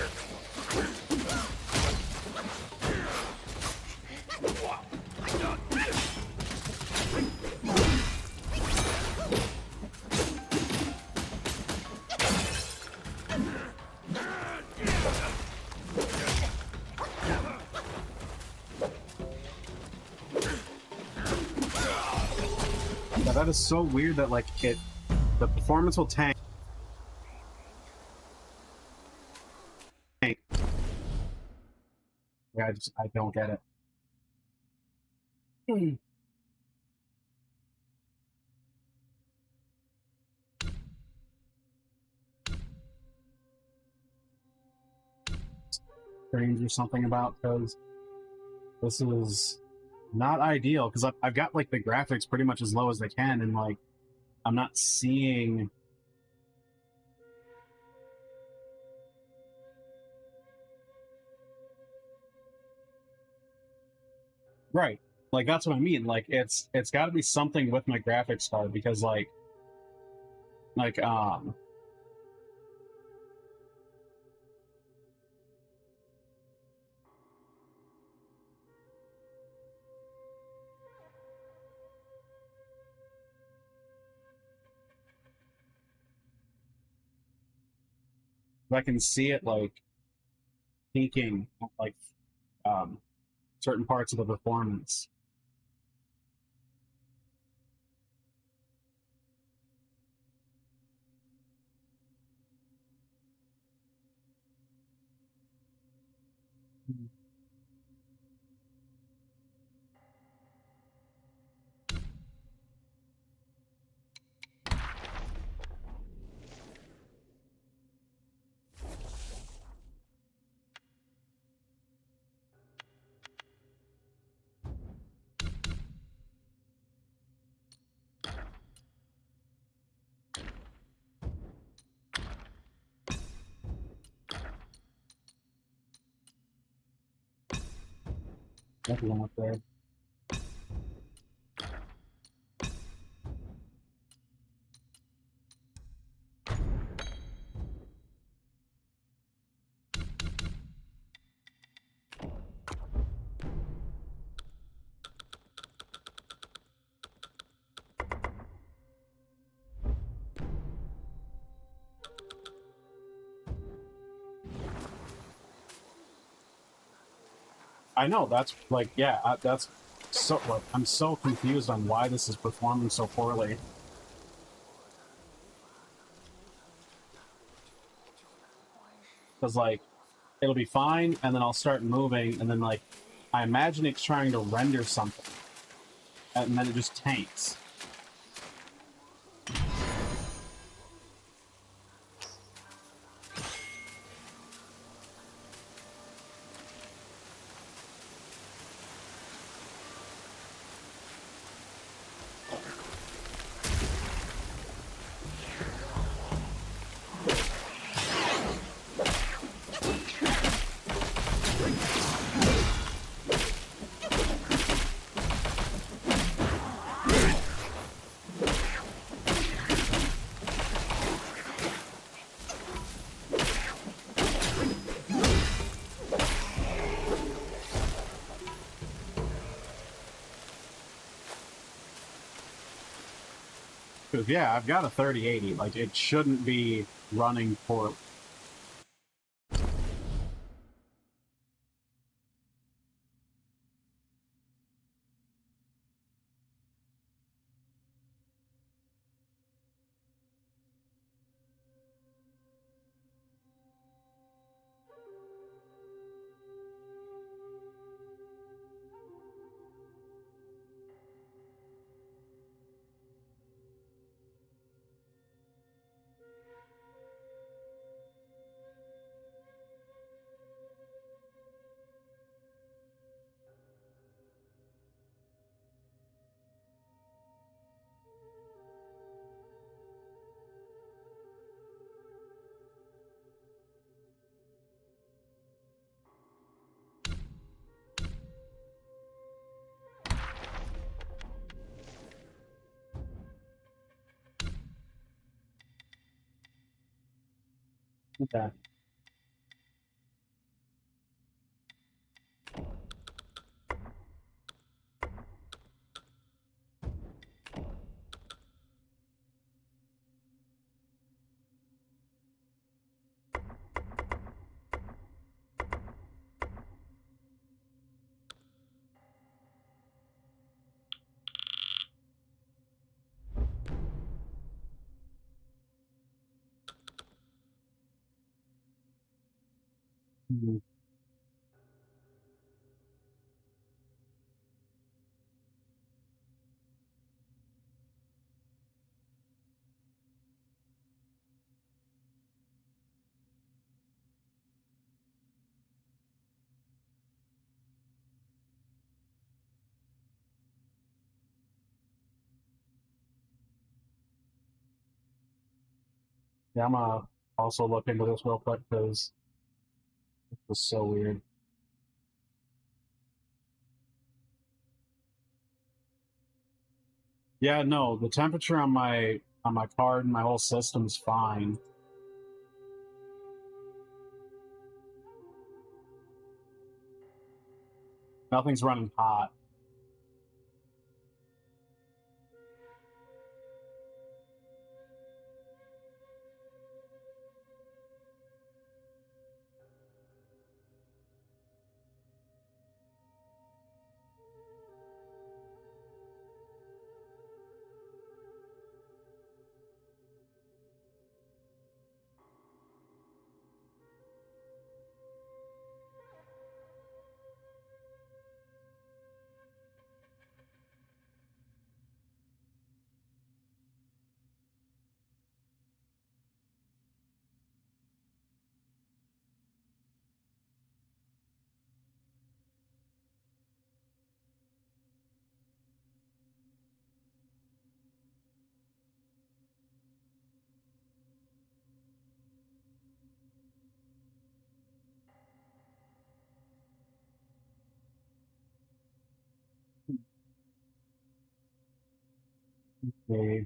Yeah, that is so weird that like the performance will tank. Yeah, I don't get it. Strange or something about, because this is not ideal, because I've got like the graphics pretty much as low as they can, and like I'm not seeing right, like that's what I mean. Like it's got to be something with my graphics card, because like I can see it like peaking at, like certain parts of the performance. Nothing up there. I know, that's like, yeah, that's so, like, I'm so confused on why this is performing so poorly. Because, like, it'll be fine, and then I'll start moving, and then, like, I imagine it's trying to render something, and then it just tanks. Because, yeah, I've got a 3080. Like, it shouldn't be running poorly. Okay. Mhm. Yeah, I'm gonna also look into this real quick because it was so weird. Yeah, no, the temperature on my card and my whole system's fine. Nothing's running hot. Okay.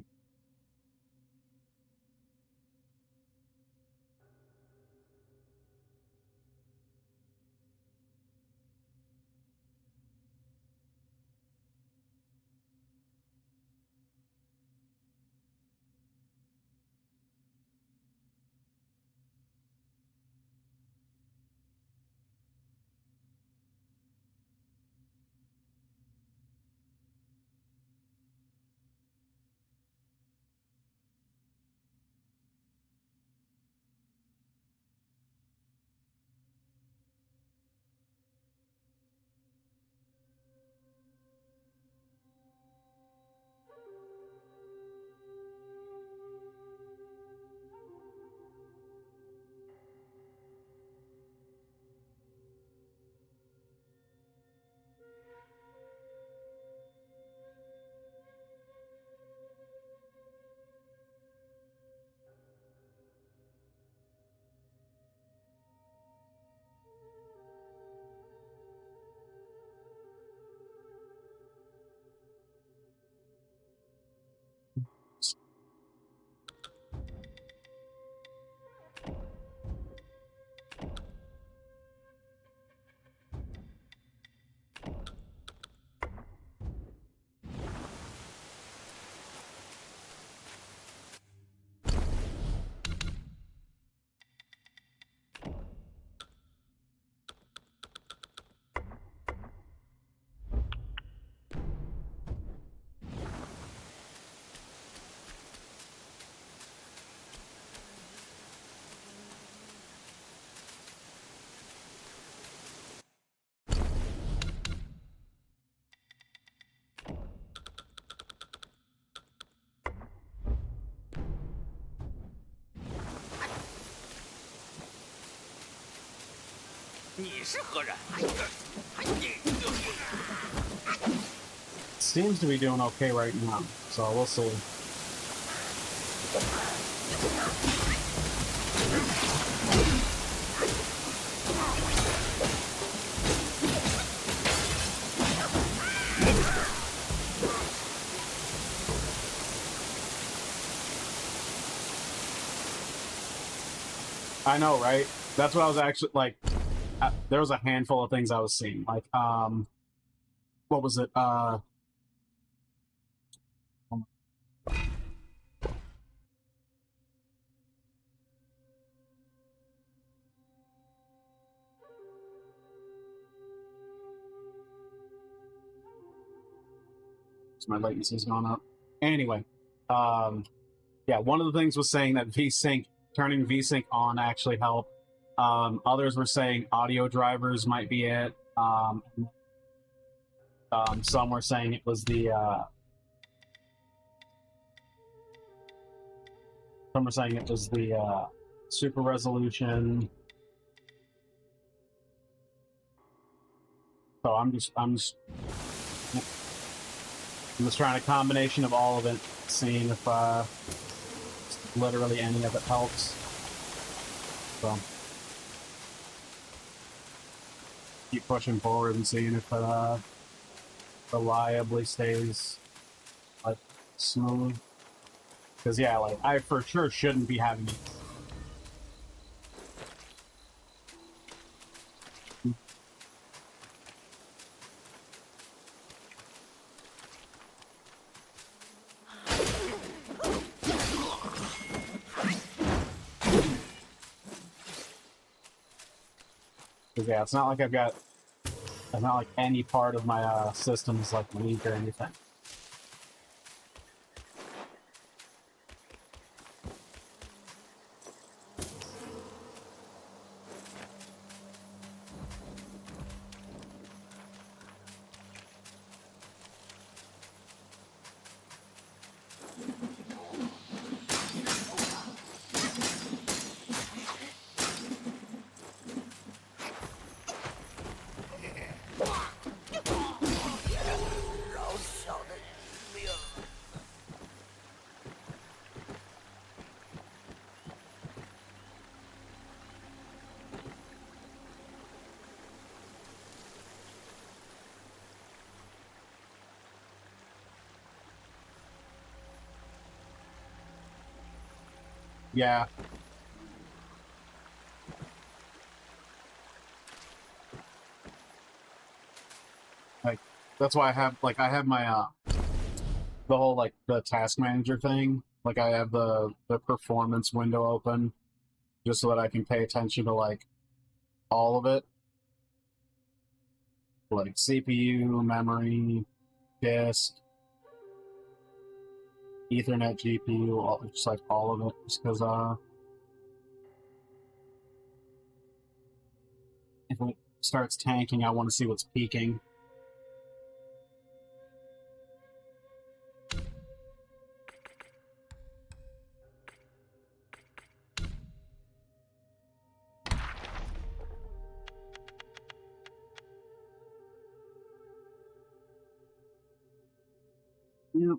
Seems to be doing okay right now, so we'll see. I know, right? That's what I was actually like. There was a handful of things I was seeing. Like, what was it? My latency's gone up. Anyway, yeah, one of the things was saying that VSync, turning VSync on actually helped. Others were saying audio drivers might be it. Some were saying it was the some were saying it was the super resolution. So I'm just trying a combination of all of it, seeing if literally any of it helps. So keep pushing forward and seeing if it reliably stays like smooth. Because yeah, like I for sure shouldn't be having it. Because yeah, it's not like it's not like any part of my system is like weak or anything. Yeah. Like that's why I have my the whole like the task manager thing. Like I have the performance window open just so that I can pay attention to like all of it. Like CPU, memory, disk, Ethernet, GPU, just like all of it. Just because if it starts tanking, I want to see what's peaking. Yep.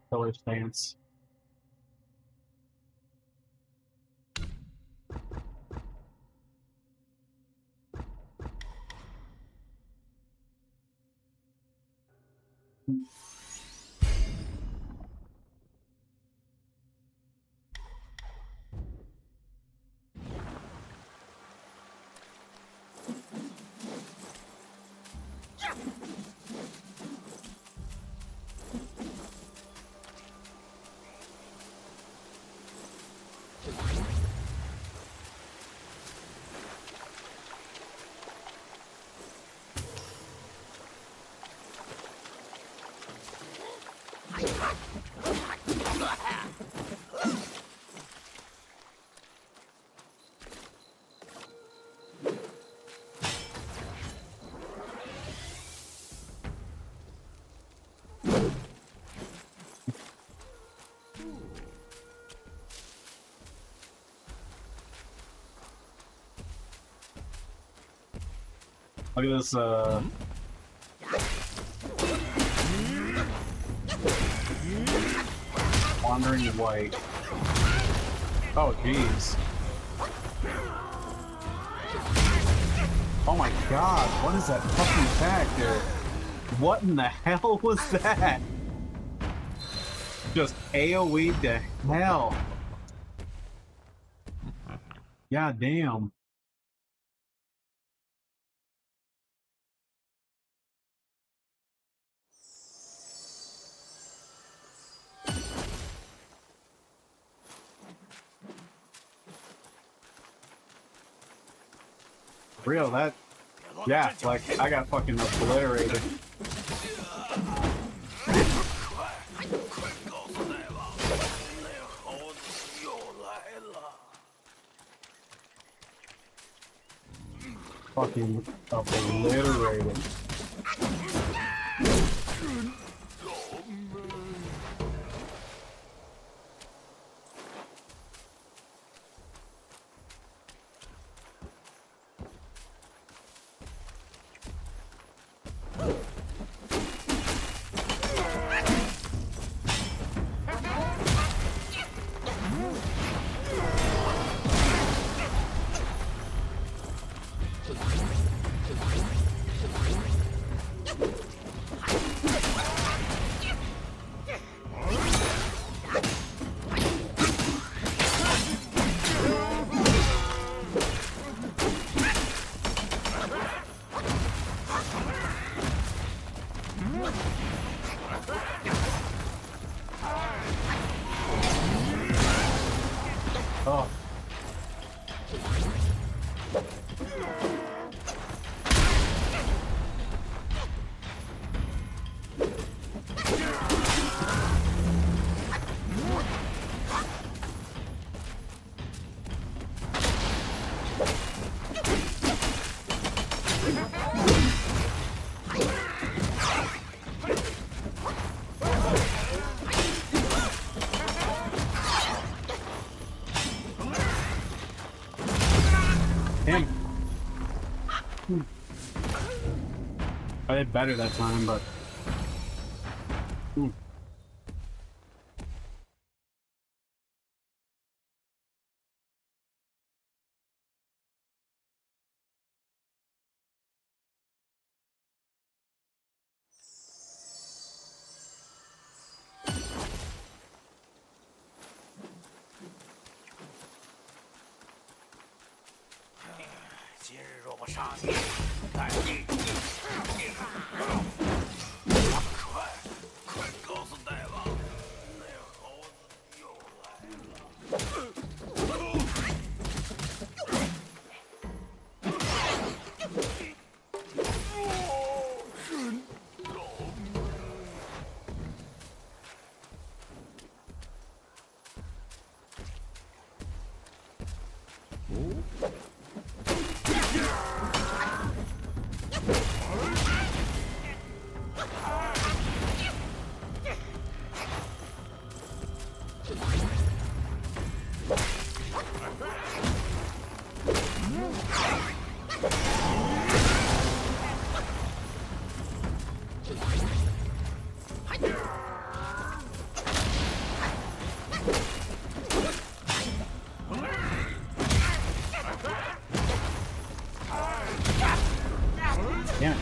Killer stance. Look at this, Wandering White. Oh, jeez. Oh my god, what is that fucking attack, dude? What in the hell was that? Just AoE to hell. God damn. Real, that... Yeah, like, I got fucking obliterated. Fucking obliterated. Oh. Damn. I did better that time, but... Damn it.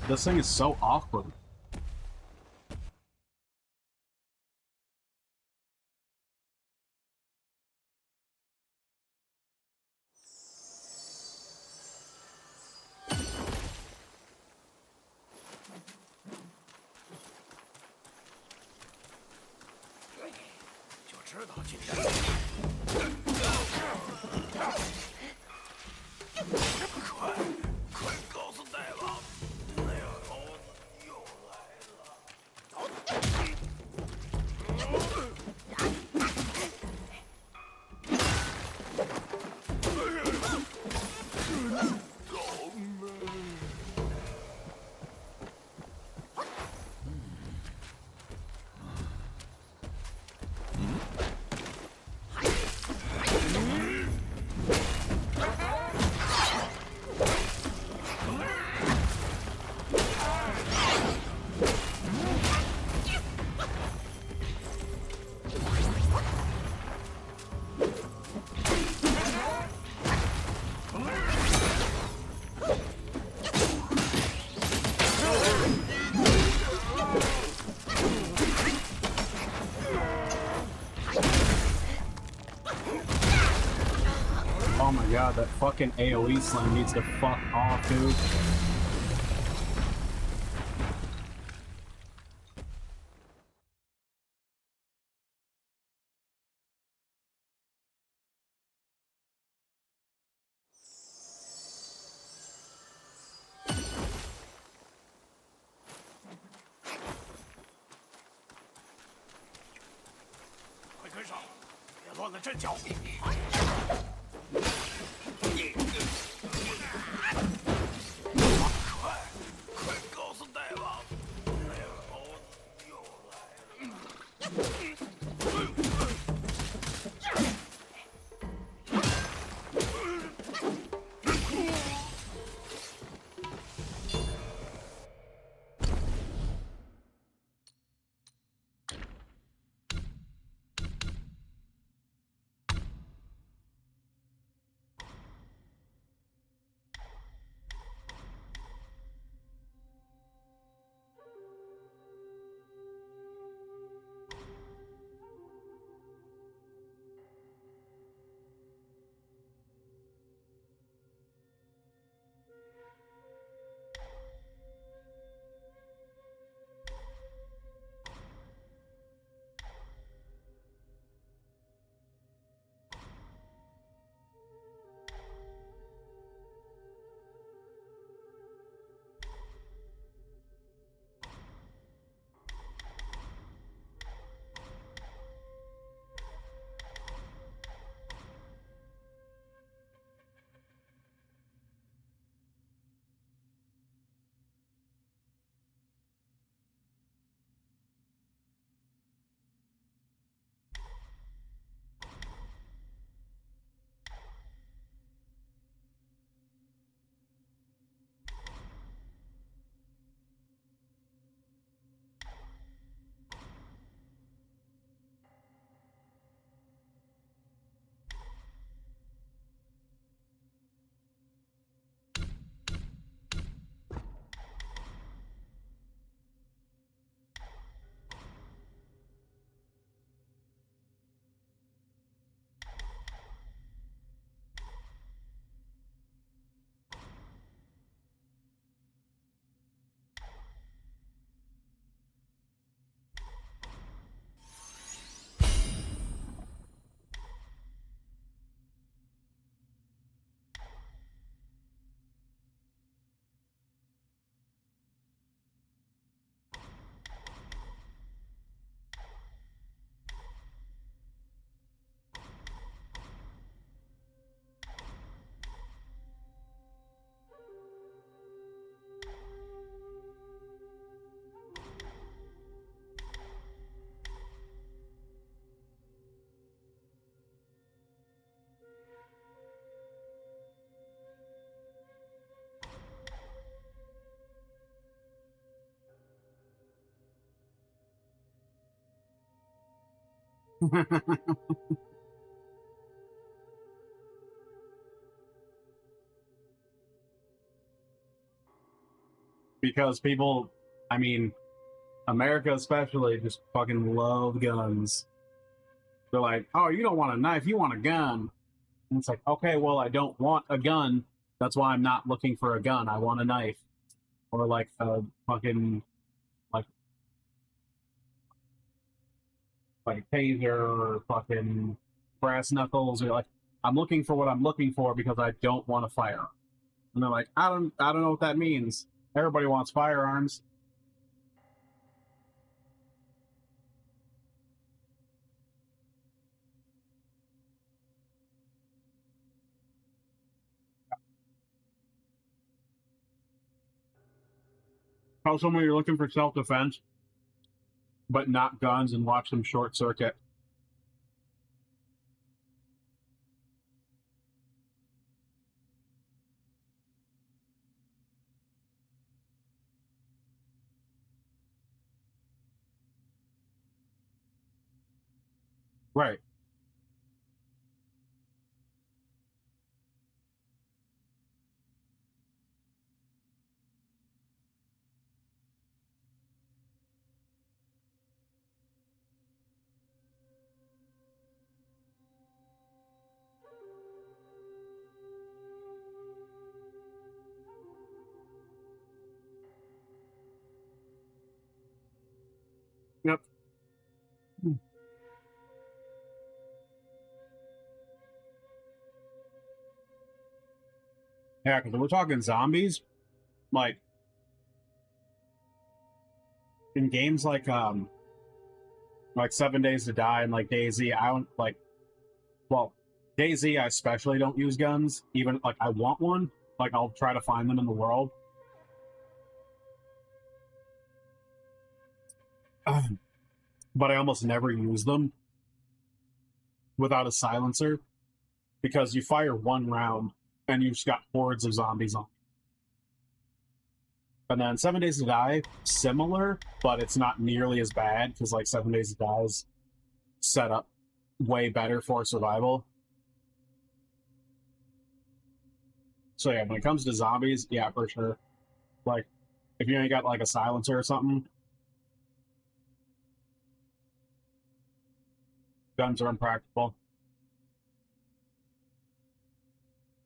This thing is so awkward. god, that fucking AoE slam needs to fuck off, dude. Because people, I mean, America especially, just fucking love guns. They're like, oh, you don't want a knife, you want a gun. And it's like, okay, well, I don't want a gun. That's why I'm not looking for a gun. I want a knife. Or like a fucking, like, like a taser or fucking brass knuckles. Or like, I'm looking for what I'm looking for because I don't want to fire. And they're like, I don't know what that means. Everybody wants firearms. Tell someone you're looking for self-defense, but not guns, and watch them short circuit. Right. Yep. Yeah, because we're talking zombies, like in games like 7 Days to Die and like DayZ, I don't like. Well, DayZ, I especially don't use guns. Even like I want one, like I'll try to find them in the world. But I almost never use them without a silencer because you fire one round and you've just got hordes of zombies on. And then 7 Days to Die, similar, but it's not nearly as bad because like 7 Days to Die is set up way better for survival. So yeah, when it comes to zombies, yeah, for sure. Like, if you ain't got like a silencer or something, guns are impractical.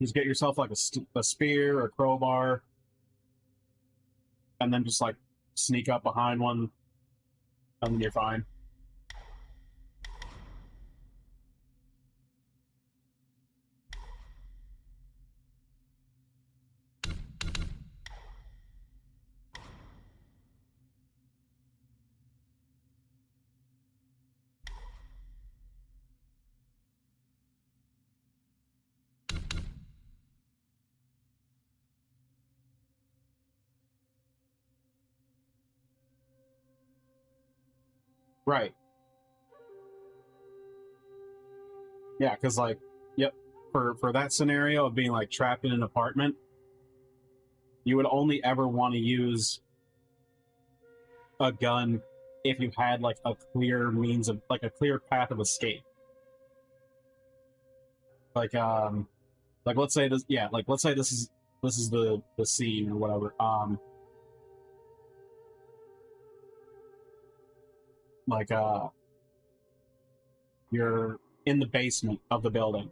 Just get yourself like a spear or a crowbar, and then just like sneak up behind one, and then you're fine. Right. Yeah, because like, yep, for that scenario of being like trapped in an apartment, you would only ever want to use a gun if you had like a clear means of like a clear path of escape. Like let's say this, yeah, like let's say this is the scene or whatever. Like you're in the basement of the building,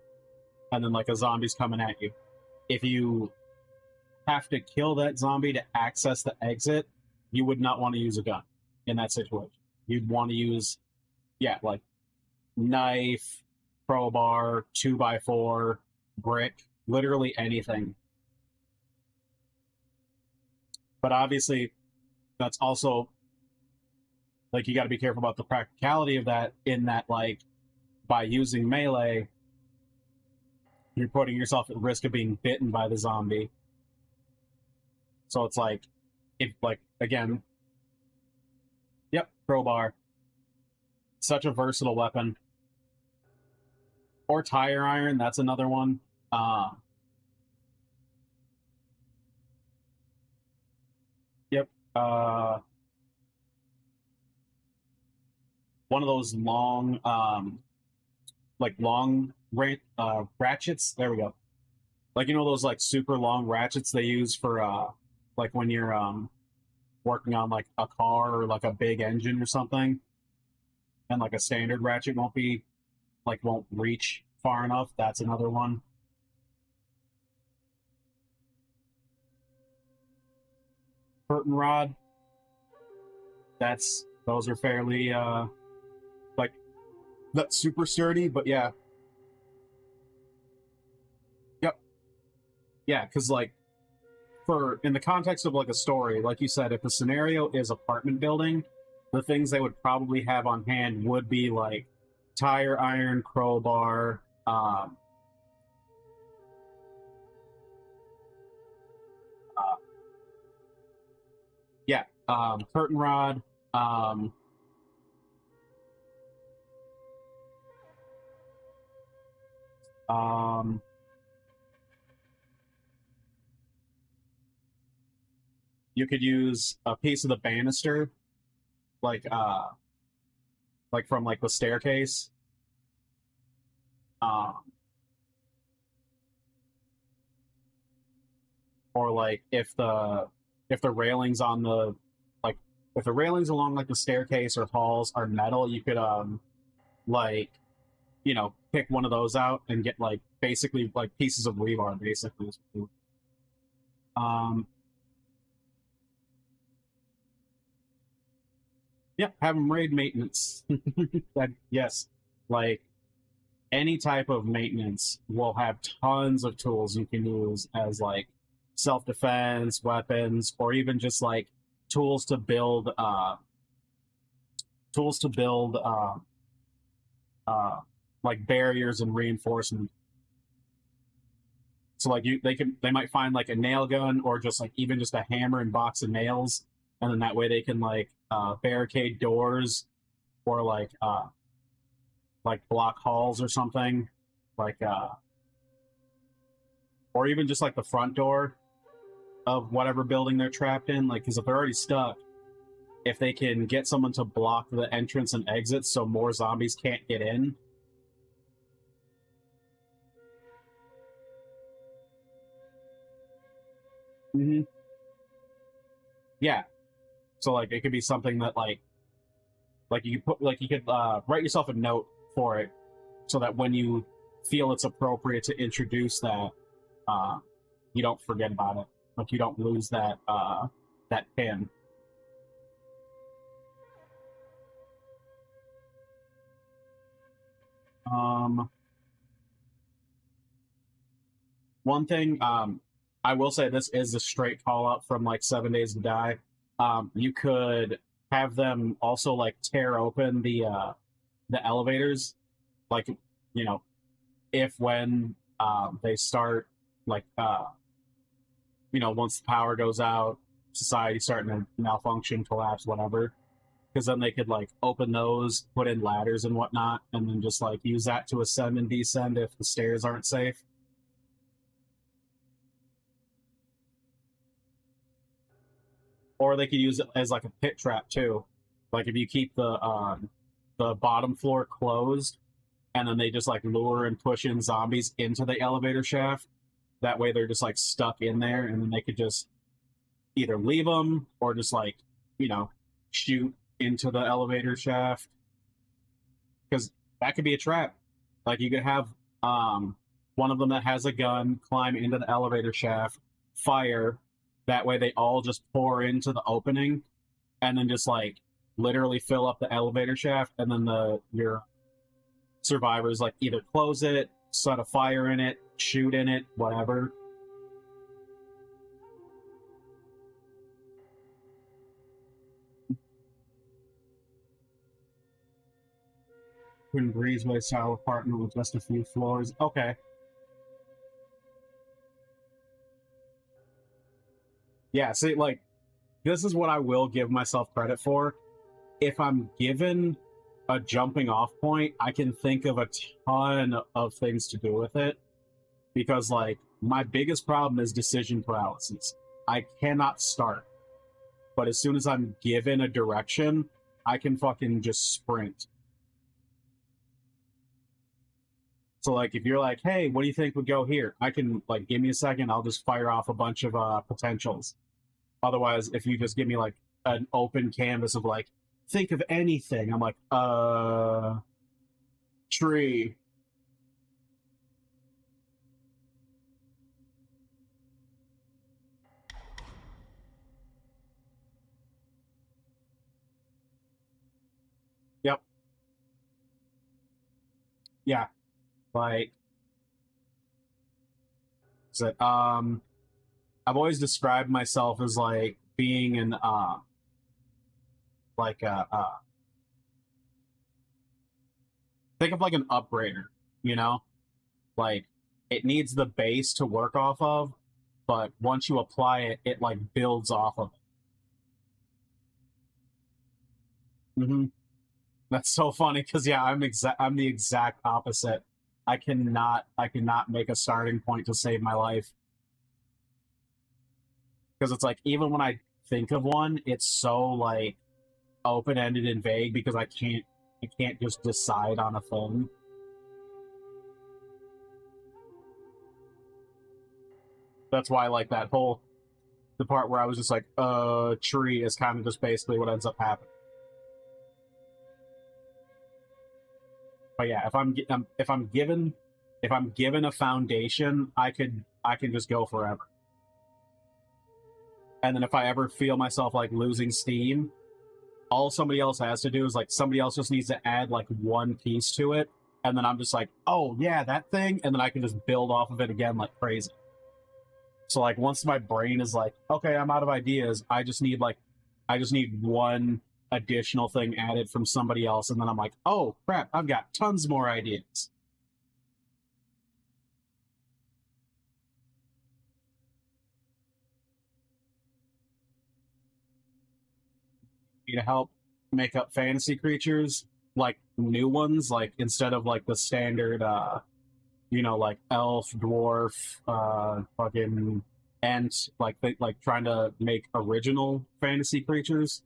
and then like a zombie's coming at you. If you have to kill that zombie to access the exit, you would not want to use a gun in that situation. You'd want to use, yeah, like knife, crowbar, 2x4, brick, literally anything. But obviously, that's also like you got to be careful about the practicality of that. In that, like, by using melee, you're putting yourself at risk of being bitten by the zombie. So it's like, if like again, yep, crowbar, such a versatile weapon. Or tire iron, that's another one. Yep. One of those long, like long ratchets. There we go. Like, you know those like super long ratchets they use for like when you're working on like a car or like a big engine or something, and like a standard ratchet won't reach far enough. That's another one. Curtain rod. Those are fairly like that's super sturdy, but yeah. Yep. Yeah, because like for in the context of like a story, like you said, if the scenario is apartment building, the things they would probably have on hand would be like tire iron, crowbar, yeah, curtain rod, you could use a piece of the banister, like from like the staircase. Or like if the railings on the like if the railings along like the staircase or halls are metal, you could like pick one of those out and get like basically like pieces of rebar basically. Um Yeah, have them raid maintenance. Yes, like any type of maintenance will have tons of tools you can use as like self-defense, weapons, or even just like tools to build tools to build uh like barriers and reinforcement. So like they might find like a nail gun or just like even just a hammer and box of nails, and then that way they can like barricade doors or like block halls or something, like or even just like the front door of whatever building they're trapped in. Like, because if they're already stuck, if they can get someone to block the entrance and exit so more zombies can't get in. Mm-hmm. Yeah. So like it could be something that like you could put like you could write yourself a note for it so that when you feel it's appropriate to introduce that, you don't forget about it. Like you don't lose that that pin. One thing, I will say this is a straight call out from like 7 Days to Die. You could have them also like tear open the elevators, like you know, if when they start like you know, once the power goes out, society starting to malfunction, collapse, whatever. Because then they could like open those, put in ladders and whatnot, and then just like use that to ascend and descend if the stairs aren't safe. Or they could use it as like a pit trap too. Like if you keep the bottom floor closed, and then they just like lure and push in zombies into the elevator shaft. That way they're just like stuck in there, and then they could just either leave them or just like you know shoot into the elevator shaft, because that could be a trap. Like you could have one of them that has a gun climb into the elevator shaft, fire. That way they all just pour into the opening, and then just like literally fill up the elevator shaft, and then your survivors like either close it, set a fire in it, shoot in it, whatever. Twin breezeway style apartment with just a few floors. Okay. Yeah, see, like, this is what I will give myself credit for. If I'm given a jumping off point, I can think of a ton of things to do with it. Because, like, my biggest problem is decision paralysis. I cannot start. But as soon as I'm given a direction, I can fucking just sprint. So, like, if you're like, hey, what do you think would go here? I can, like, give me a second, I'll just fire off a bunch of potentials. Otherwise, if you just give me, like, an open canvas of, like, think of anything, I'm like, tree. Yep. Yeah. Like, so, I've always described myself as like being an like think of like an upgrader, you know? Like it needs the base to work off of, but once you apply it, it like builds off of it. That's so funny because yeah, I'm the exact opposite. I cannot make a starting point to save my life. Because it's like even when I think of one, it's so like open-ended and vague because I can't just decide on a thing. That's why like that whole the part where I was just like tree is kind of just basically what ends up happening. But yeah, if I'm given a foundation, I can just go forever. And then if I ever feel myself like losing steam, all somebody else has to do is like somebody else just needs to add like one piece to it, and then I'm just like, oh yeah, that thing, and then I can just build off of it again like crazy. So like once my brain is like, okay, I'm out of ideas, I just need one additional thing added from somebody else, and then I'm like, oh crap, I've got tons more ideas. To help make up fantasy creatures, like new ones, like instead of like the standard like elf, dwarf, fucking ent, like trying to make original fantasy creatures.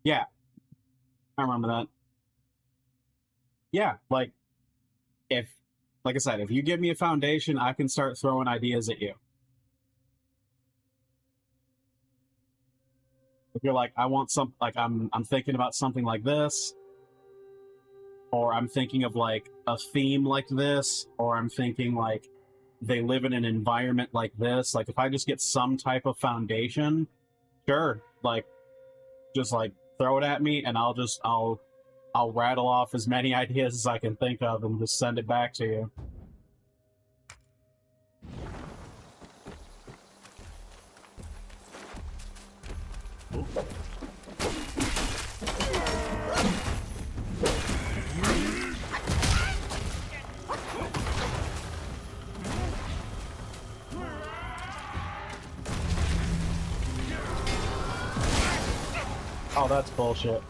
Yeah, I remember that. Yeah, like I said, if you give me a foundation, I can start throwing ideas at you. If you're like, I want some, like I'm thinking about something like this, or I'm thinking of like a theme like this, or I'm thinking like they live in an environment like this. Like if I just get some type of foundation, sure, like just like throw it at me, and I'll rattle off as many ideas as I can think of and just send it back to you. Oh, that's bullshit.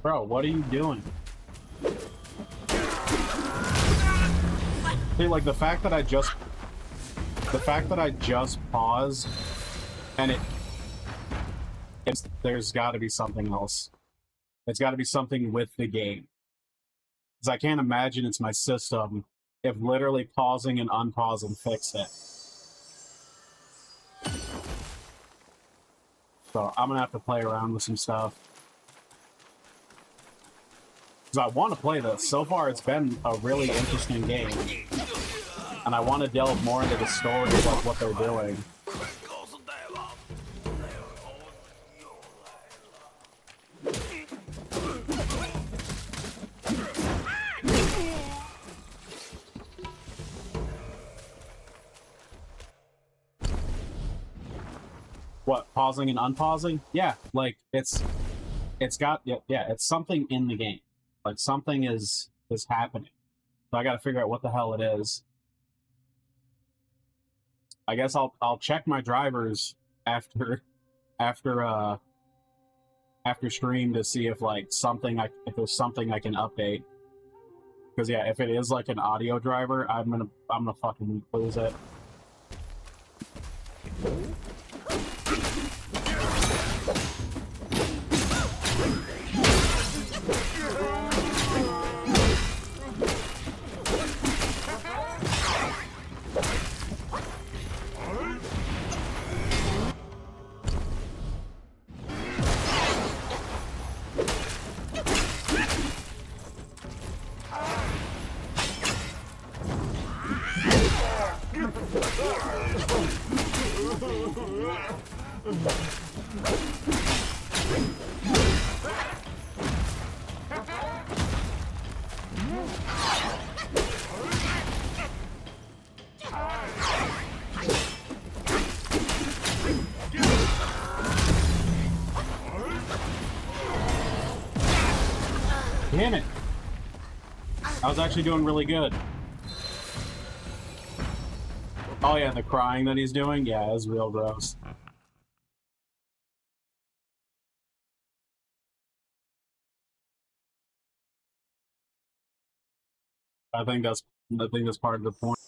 Bro, what are you doing? See, like the fact that I just paused and there's got to be something else. It's got to be something with the game. Because I can't imagine it's my system if literally pausing and unpausing fixed it. So I'm gonna have to play around with some stuff. Because I want to play this. So far, it's been a really interesting game. And I want to delve more into the story of like, what they're doing. What, pausing and unpausing? Yeah, like it's got it's something in the game. Like something is happening. So I got to figure out what the hell it is. I guess I'll check my drivers after stream to see if like if there's something I can update. Because yeah, if it is like an audio driver, I'm gonna fucking lose it. Damn it! I was actually doing really good. Oh yeah, the crying that he's doing? Yeah, it's real gross. I think that's part of the point.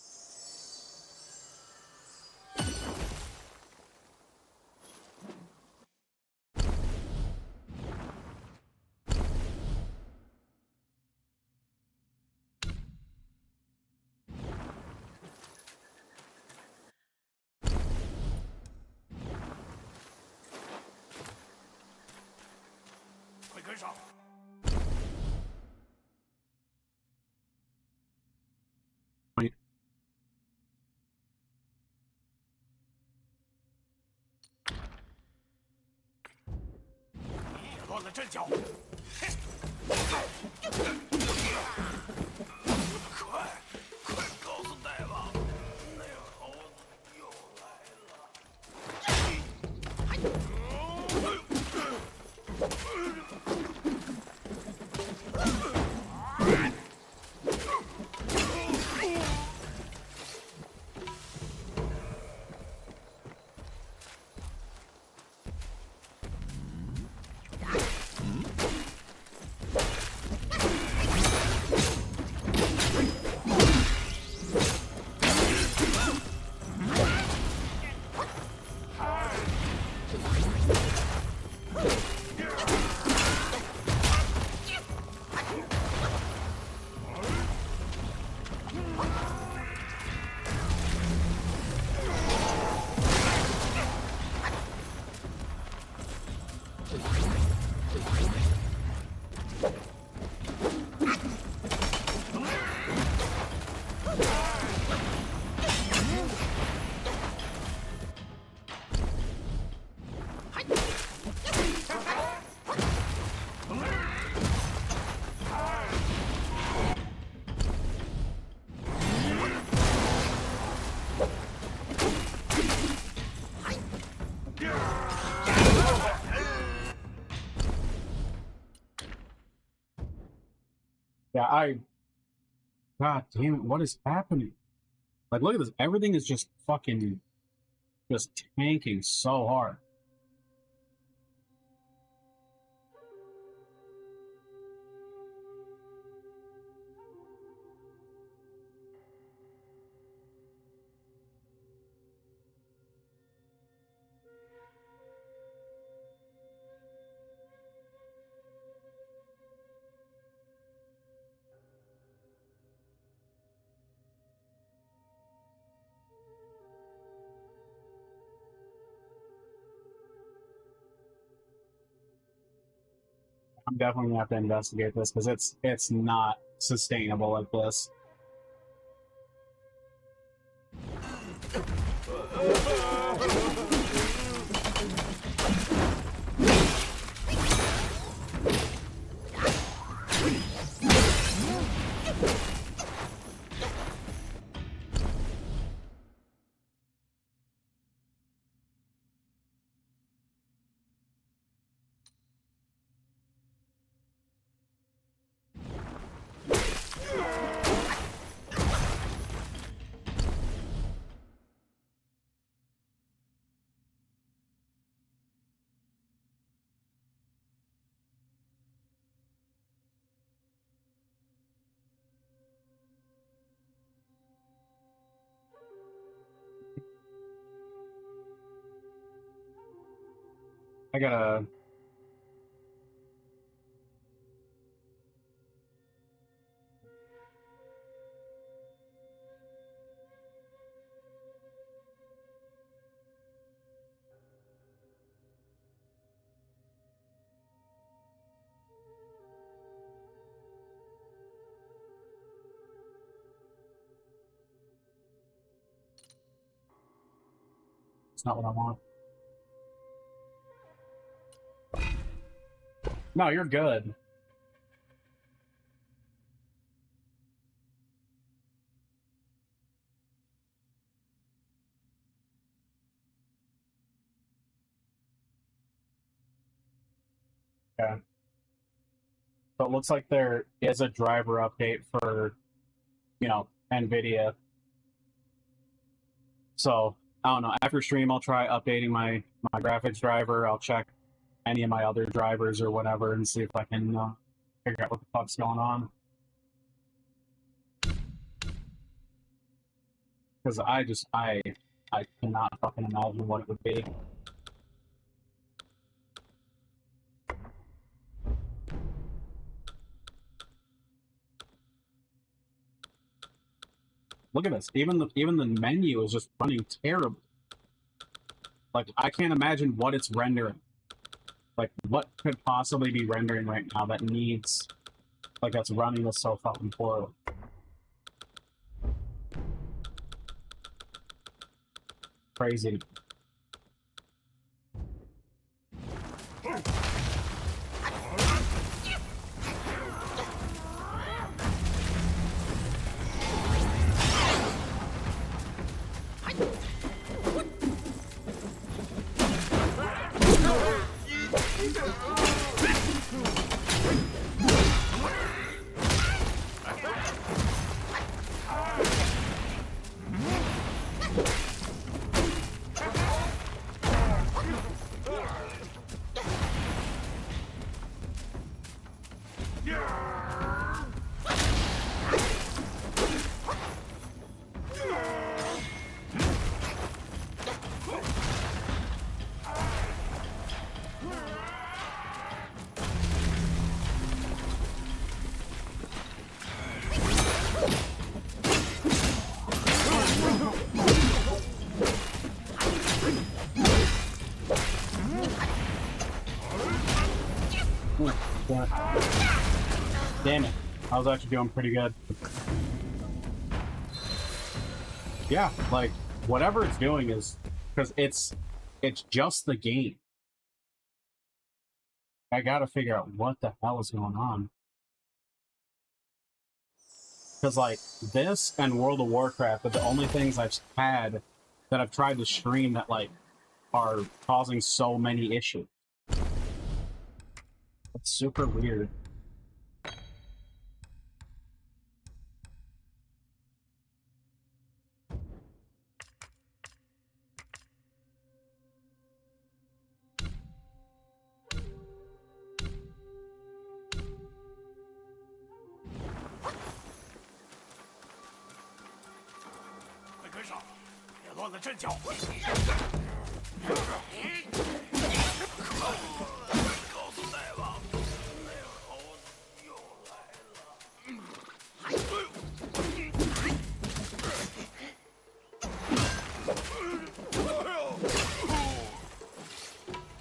Point. 也乱了阵脚。快，快告诉大王，那猴子又来了。Yeah, God damn it, what is happening? Like, look at this. Everything is just fucking just tanking so hard. I'm definitely gonna have to investigate this because it's not sustainable like this. I gotta. It's not what I want. No, you're good. Yeah. But it looks like there is a driver update for, you know, NVIDIA. So, I don't know. After stream, I'll try updating my graphics driver. I'll check any of my other drivers or whatever and see if I can figure out what the fuck's going on. Because I cannot fucking imagine what it would be. Look at this. Even the menu is just running terrible. Like, I can't imagine what it's rendering. Like, what could possibly be rendering right now that needs, like, that's running this so fucking poorly. Crazy. Damn it. I was actually doing pretty good. Yeah, like, whatever it's doing is... Because it's just the game. I gotta figure out what the hell is going on. Because, like, this and World of Warcraft are the only things I've had that I've tried to stream that, like, are causing so many issues. It's super weird.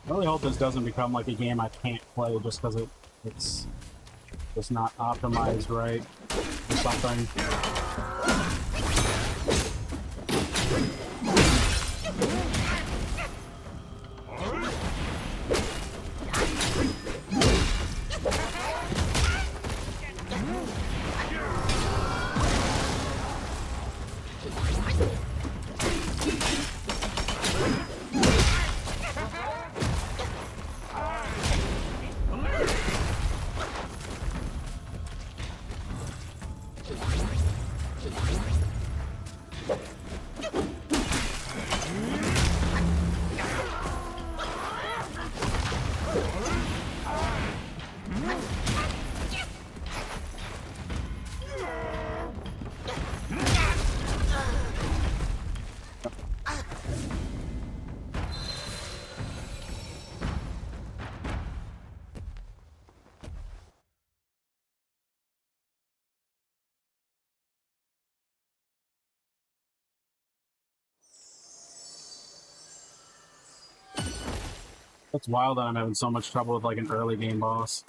I really hope this doesn't become like a game I can't play just because it's just not optimized right or something. It's wild that I'm having so much trouble with like an early game boss.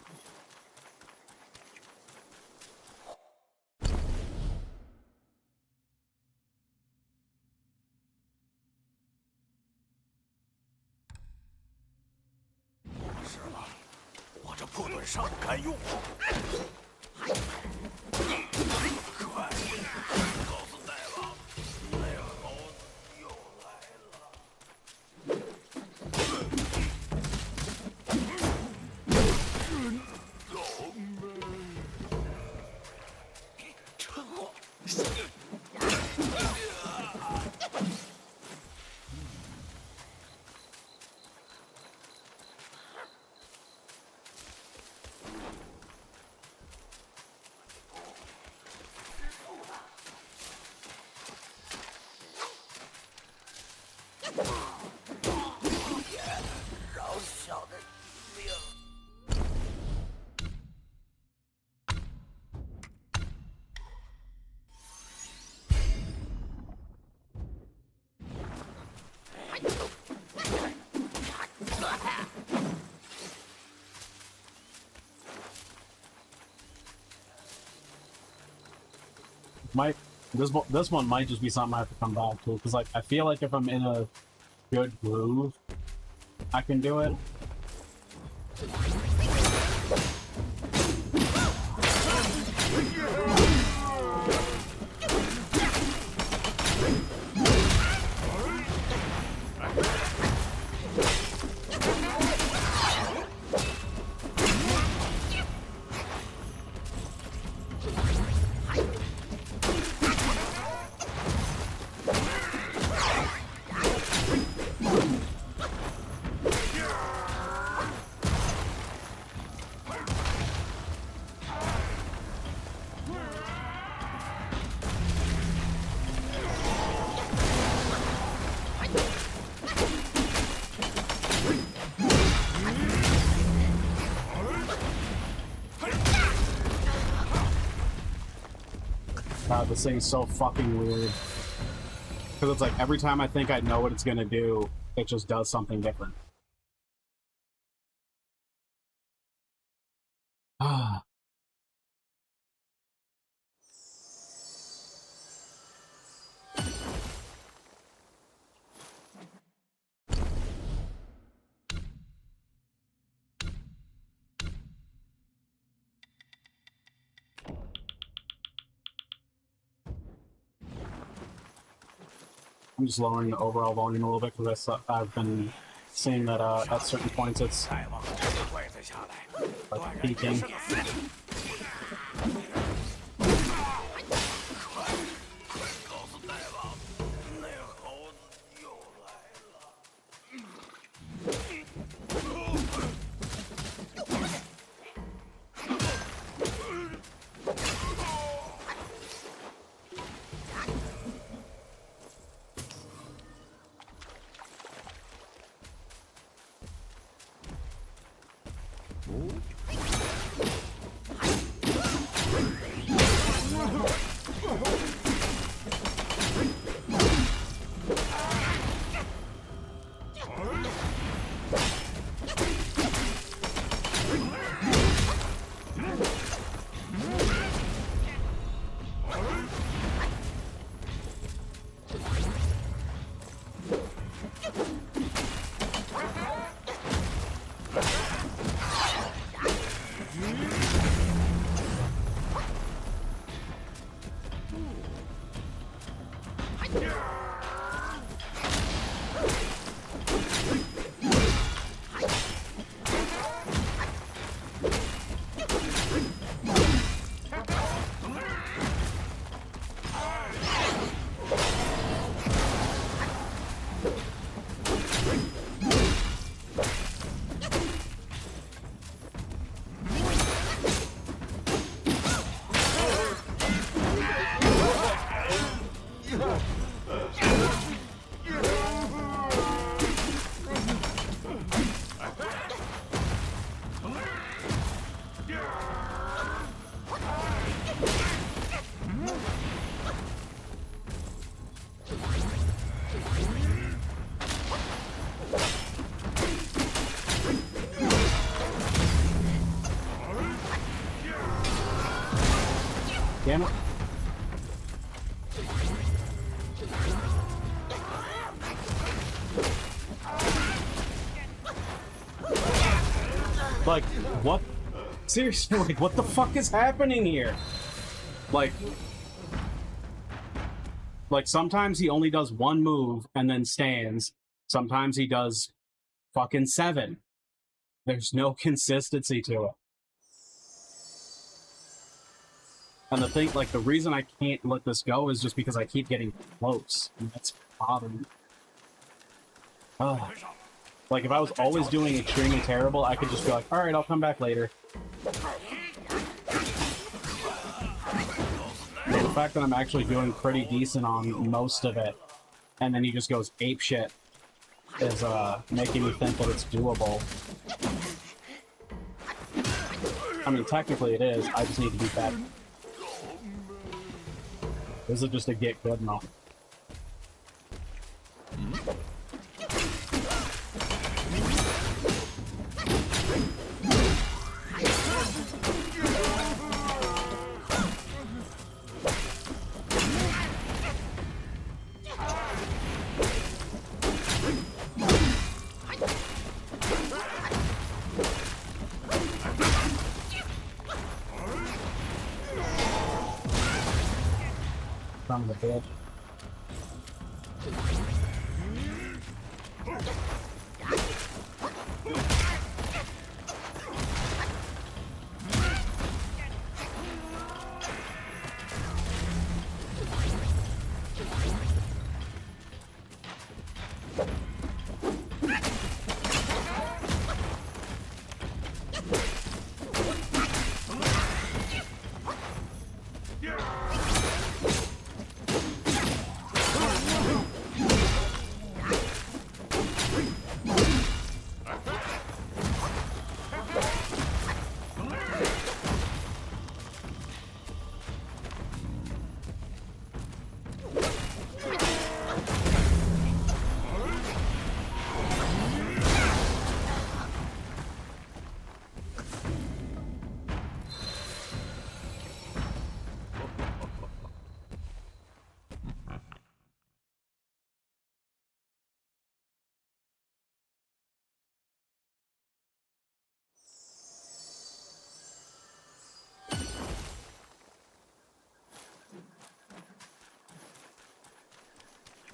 This one might just be something I have to come back to, because like I feel like if I'm in a good groove, I can do it. God, this thing is so fucking weird. Because it's like every time I think I know what it's gonna do, it just does something different. Ah. I'm just lowering the overall volume a little bit because I've been seeing that at certain points it's like peaking. Damn it. Like, what? Seriously, like, what the fuck is happening here? Like, sometimes he only does one move and then stands. Sometimes he does fucking 7. There's no consistency to it. And the thing, like, the reason I can't let this go is just because I keep getting close. And that's bothering me. Ugh. Like, if I was always doing extremely terrible, I could just be like, alright, I'll come back later. But the fact that I'm actually doing pretty decent on most of it, and then he just goes apeshit, is making me think that it's doable. I mean, technically it is, I just need to be better. This is just a get good enough. Son of a bitch.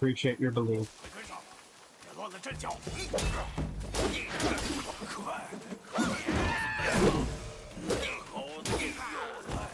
Appreciate your belief. 跟上，别乱了阵脚。快！猴子又来了。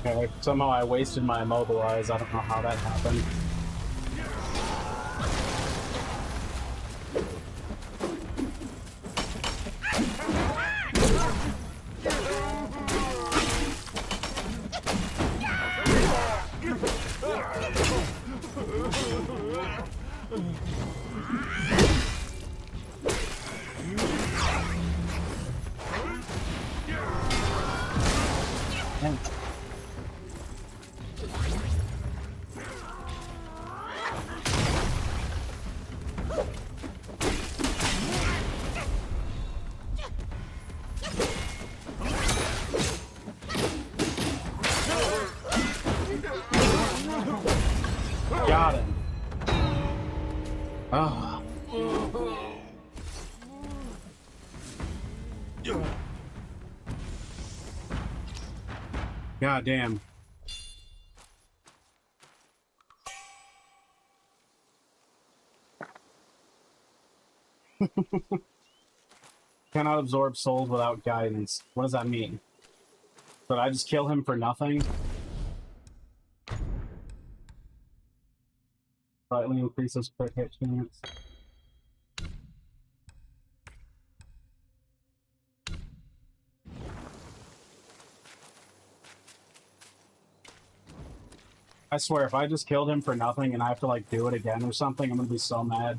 Okay, somehow I wasted my immobilize. I don't know how that happened. Got him. Oh. God damn. Cannot absorb souls without guidance. What does that mean? Did I just kill him for nothing? Slightly increases crit hit chance. I swear, if I just killed him for nothing and I have to, like, do it again or something, I'm gonna be so mad.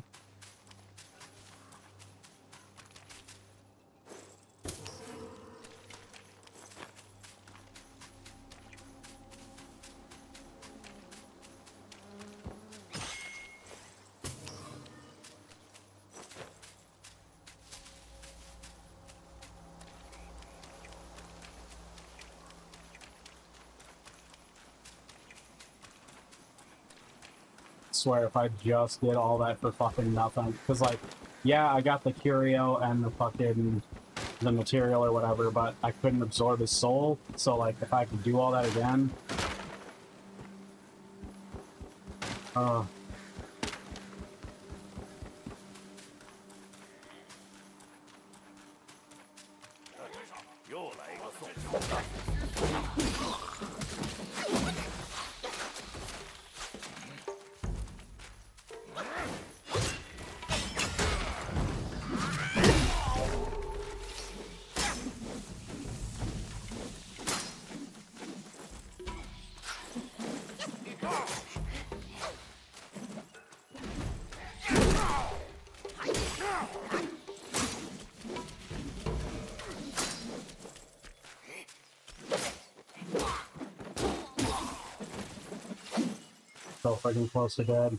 swear if I just did all that for fucking nothing. Because, like, yeah, I got the curio and the material or whatever, but I couldn't absorb his soul. So, like, if I could do all that again...又来一个送球的。So fucking close to dead.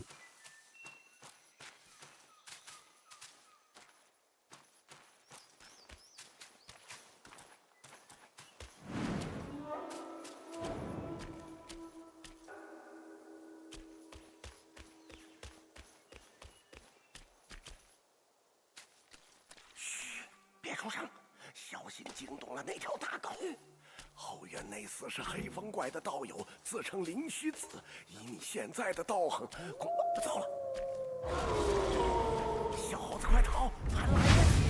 Shh，别出声，小心惊动了那条大狗。后院那厮是黑风怪的道友，自称灵虚子。以你现在的道行，恐不糟了。小猴子，快逃，还来得及！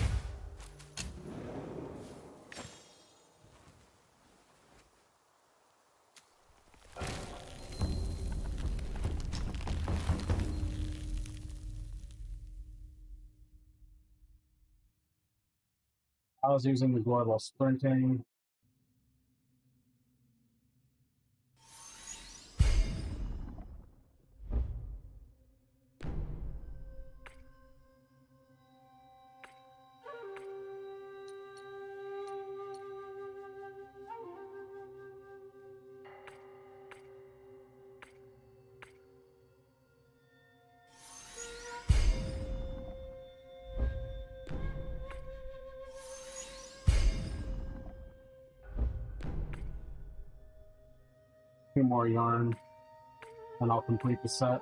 I was using the gourd while sprinting. Two more yarn, and I'll complete the set.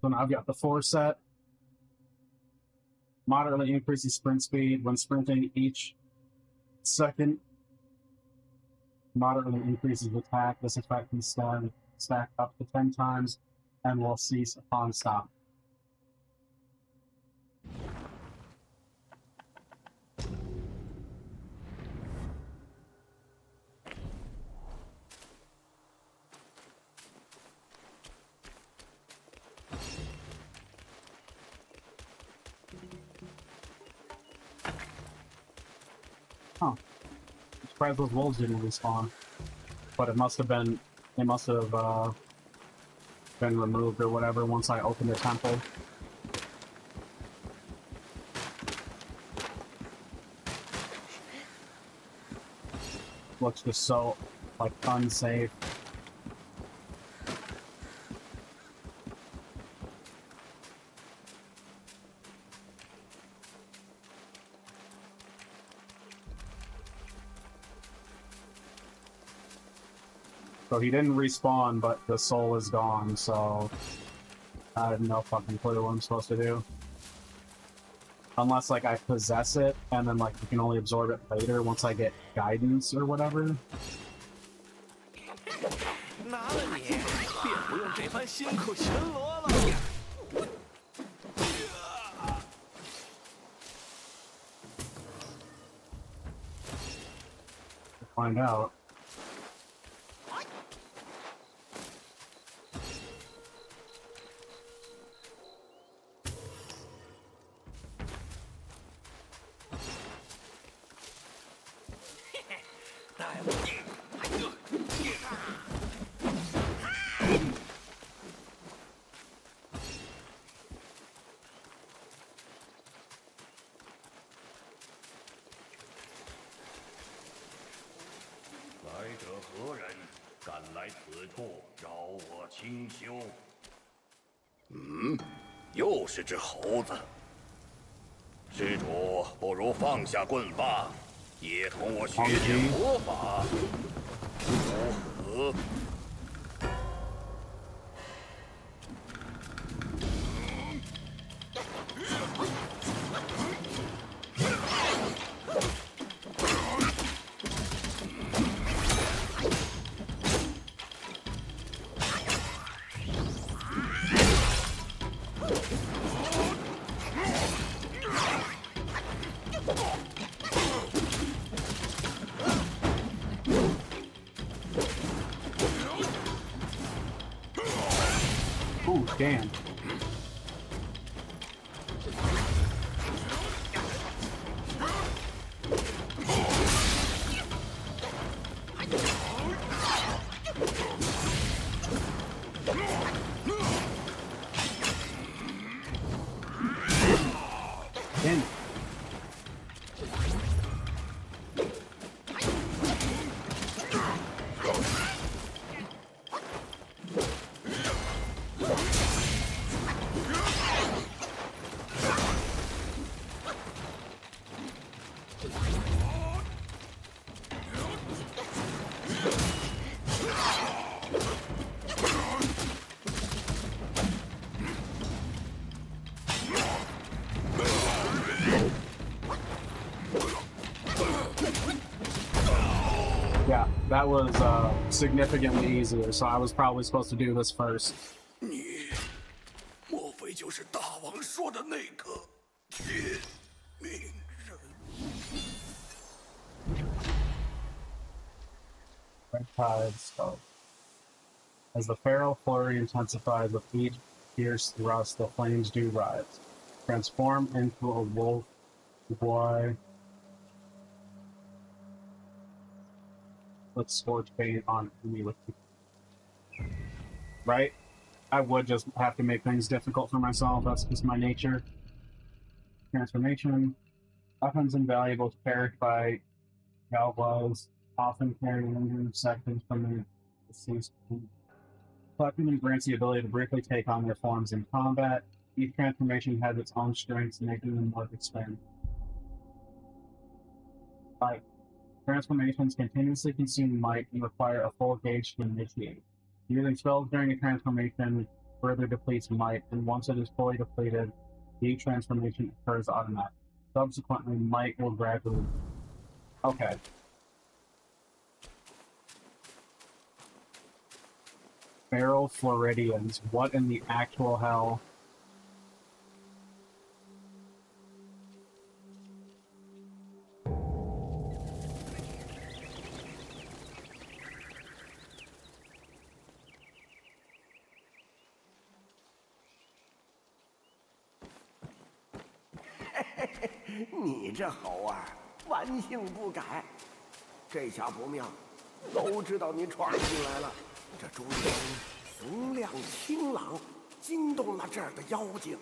So now I've got the 4 set. Moderately increases sprint speed when sprinting each second. Moderately increases attack. This effect can stack up to 10 times and will cease upon stop. Huh. I'm surprised those wolves didn't respawn. But it must have been been removed or whatever once I opened the temple. Looks just so like unsafe. So he didn't respawn, but the soul is gone, so I have no fucking clue what I'm supposed to do. Unless, like, I possess it, and then, like, you can only absorb it later once I get guidance or whatever. 拿了你，便不用这番辛苦巡逻了。Find out. 何人敢来此处扰我清修？又是只猴子。施主，不如放下棍棒，也同我学点魔法，如何？Ooh, damn. Damn it. Yeah, that was significantly easier, so I was probably supposed to do this first. 你，莫非就是大王说的那个铁鸣人？ Red Tide Scope. As the feral flurry intensifies with each fierce thrust, the flames do rise. Transform into a wolf. Boy. Let's scorch bait on me with. Right? I would just have to make things difficult for myself. That's just my nature. Transformation. Weapons invaluable to perish by Galvas, often carry lingering seconds from the deceased. Collecting grants the ability to briefly take on their forms in combat. Each transformation has its own strengths, making them more expanded. Like, transformations continuously consume might and require a full gauge to initiate. Using spells during a transformation further depletes might, and once it is fully depleted, the transformation occurs automatically. Subsequently, might will gradually. Okay. Feral Floridians. What in the actual hell? Hey, 你这猴儿，顽性不改。这下不妙，都知道你闯进来了。这中间洪亮清朗，惊动了这儿的妖精。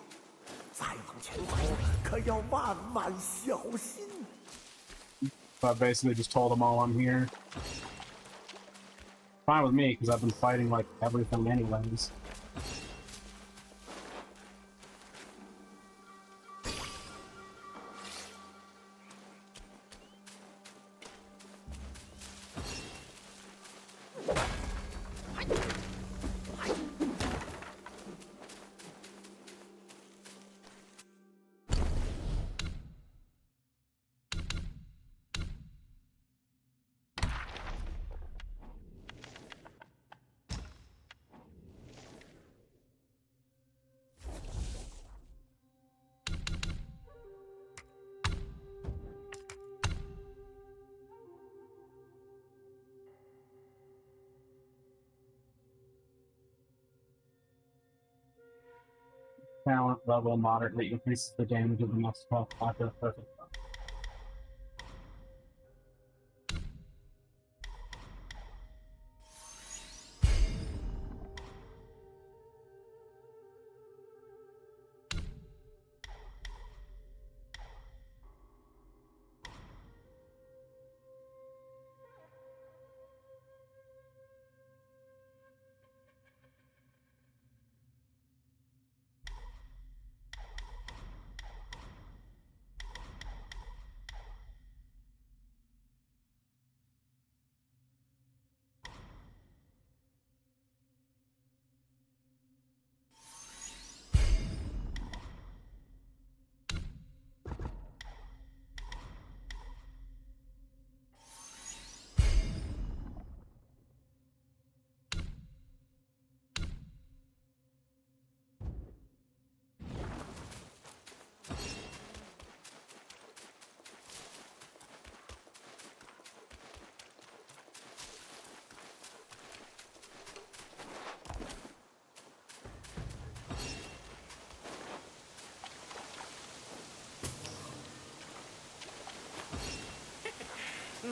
再往前走，可要万万小心。So I basically just told them all I'm here. Fine with me, because I've been fighting like everything anyways. Talent level moderately increases the damage of the next spell after a perfect run.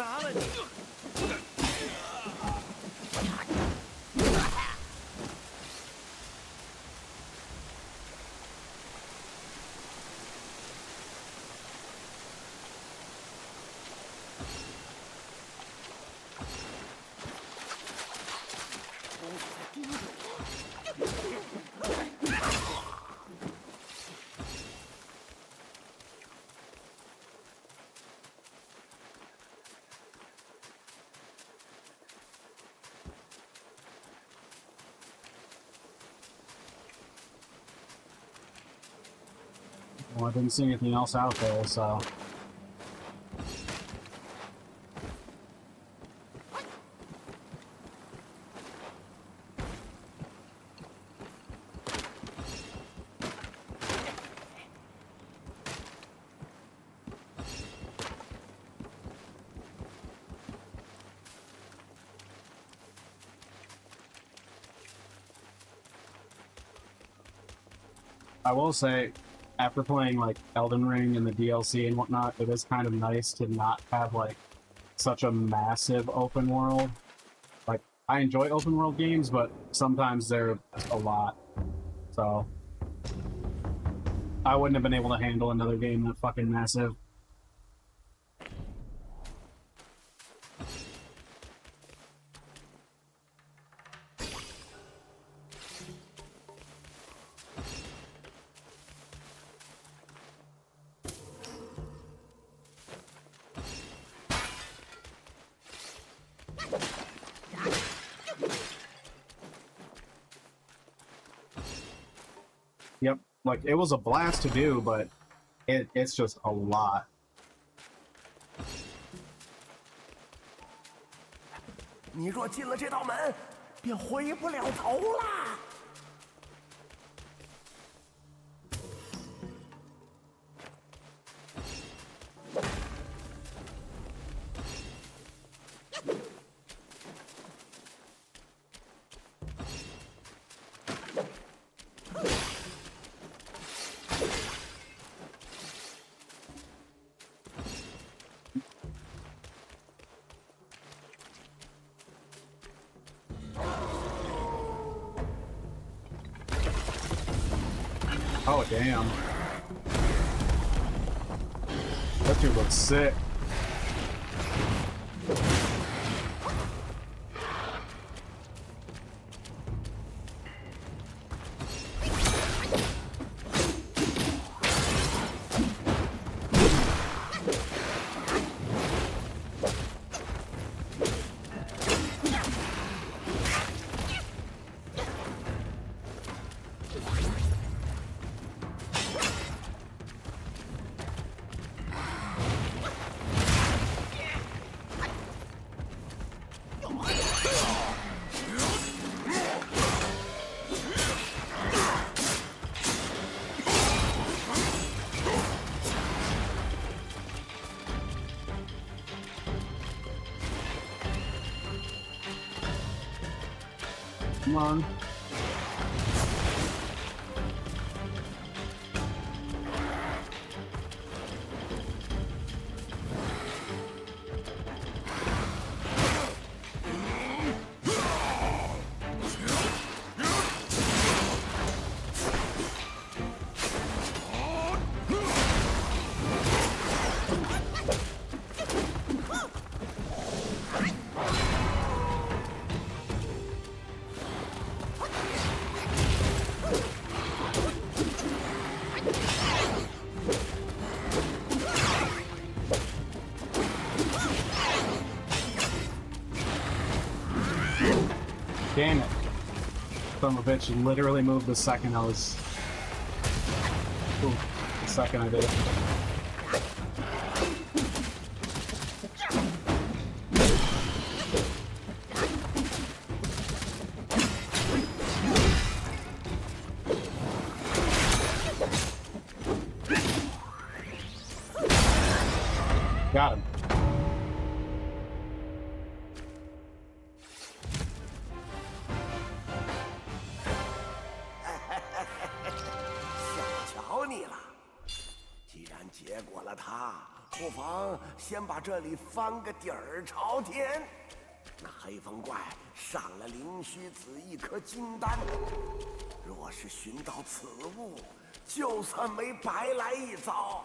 拿了你！Well, I didn't see anything else out there, so. I will say, after playing like Elden Ring and the DLC and whatnot, it is kind of nice to not have like such a massive open world. Like, I enjoy open world games, but sometimes they're a lot. So I wouldn't have been able to handle another game that fucking massive. Yep, like it was a blast to do, but it's just a lot. 你若进了这道门，便回不了头啦！Oh damn. That dude looks sick. Come on. Damn it. Son of a bitch literally moved the second I was... Ooh, the second I did it. Got him. 不妨先把这里翻个底儿朝天。那黑风怪上了灵虚子一颗金丹，若是寻到此物，就算没白来一遭。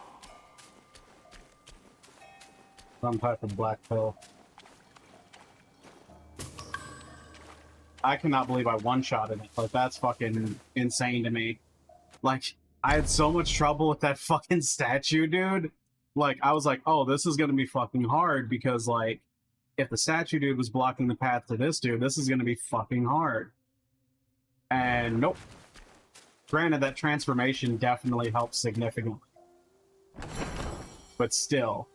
Some type of black pill. I cannot believe I one-shotted it. Like, that's fucking insane to me. Like, I had so much trouble with that fucking statue, dude. Like, I was like, oh, this is gonna be fucking hard because, like, if the statue dude was blocking the path to this dude, this is gonna be fucking hard. And nope. Granted, that transformation definitely helps significantly. But still.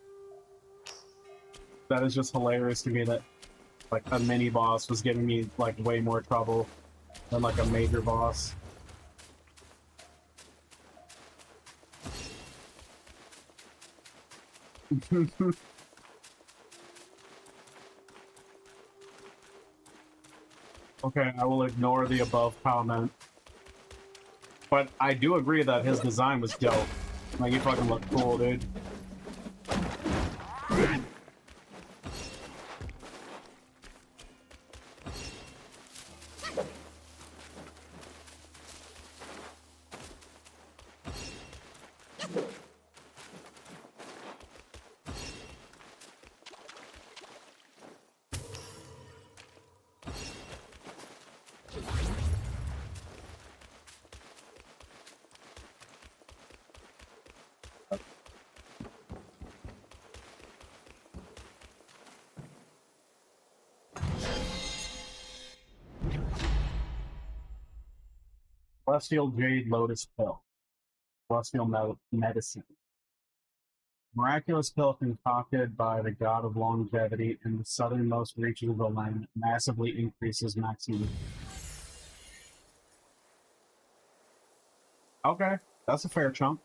That is just hilarious to me that, like, a mini boss was giving me, like, way more trouble than, like, a major boss. Okay, I will ignore the above comment. But I do agree that his design was dope. Like, he fucking looked cool, dude. Celestial Jade Lotus Pill. Celestial Medicine. Miraculous pill concocted by the god of longevity in the southernmost reaches of the land massively increases maximum. Okay, that's a fair chunk.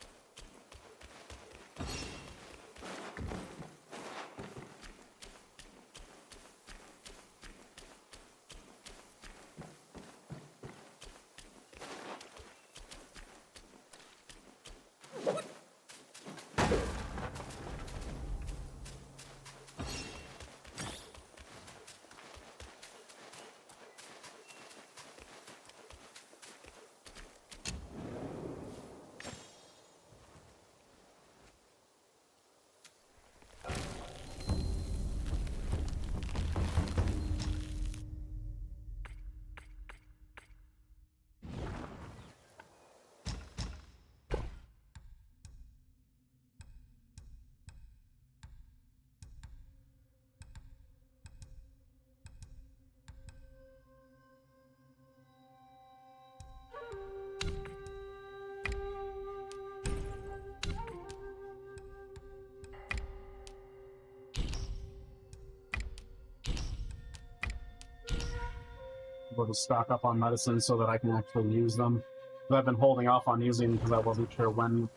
To stock up on medicine so that I can actually use them. But I've been holding off on using them because I wasn't sure when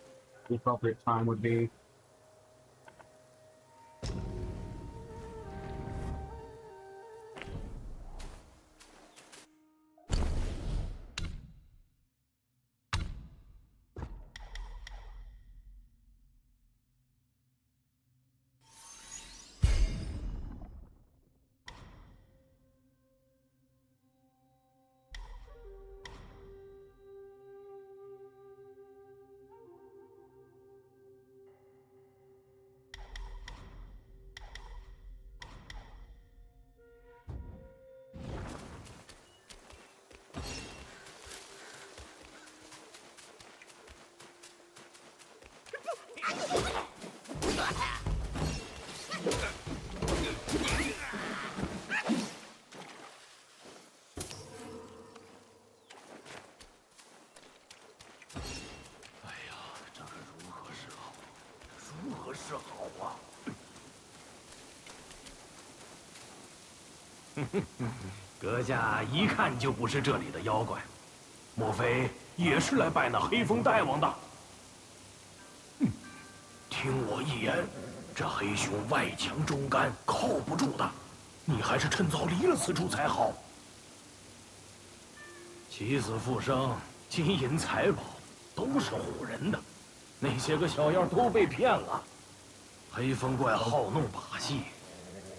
the appropriate time would be.阁下一看就不是这里的妖怪，莫非也是来拜那黑风大王的？听我一言，这黑熊外强中干，靠不住的，你还是趁早离了此处才好。起死复生、金银财宝都是唬人的，那些个小妖都被骗了。黑风怪好弄把戏，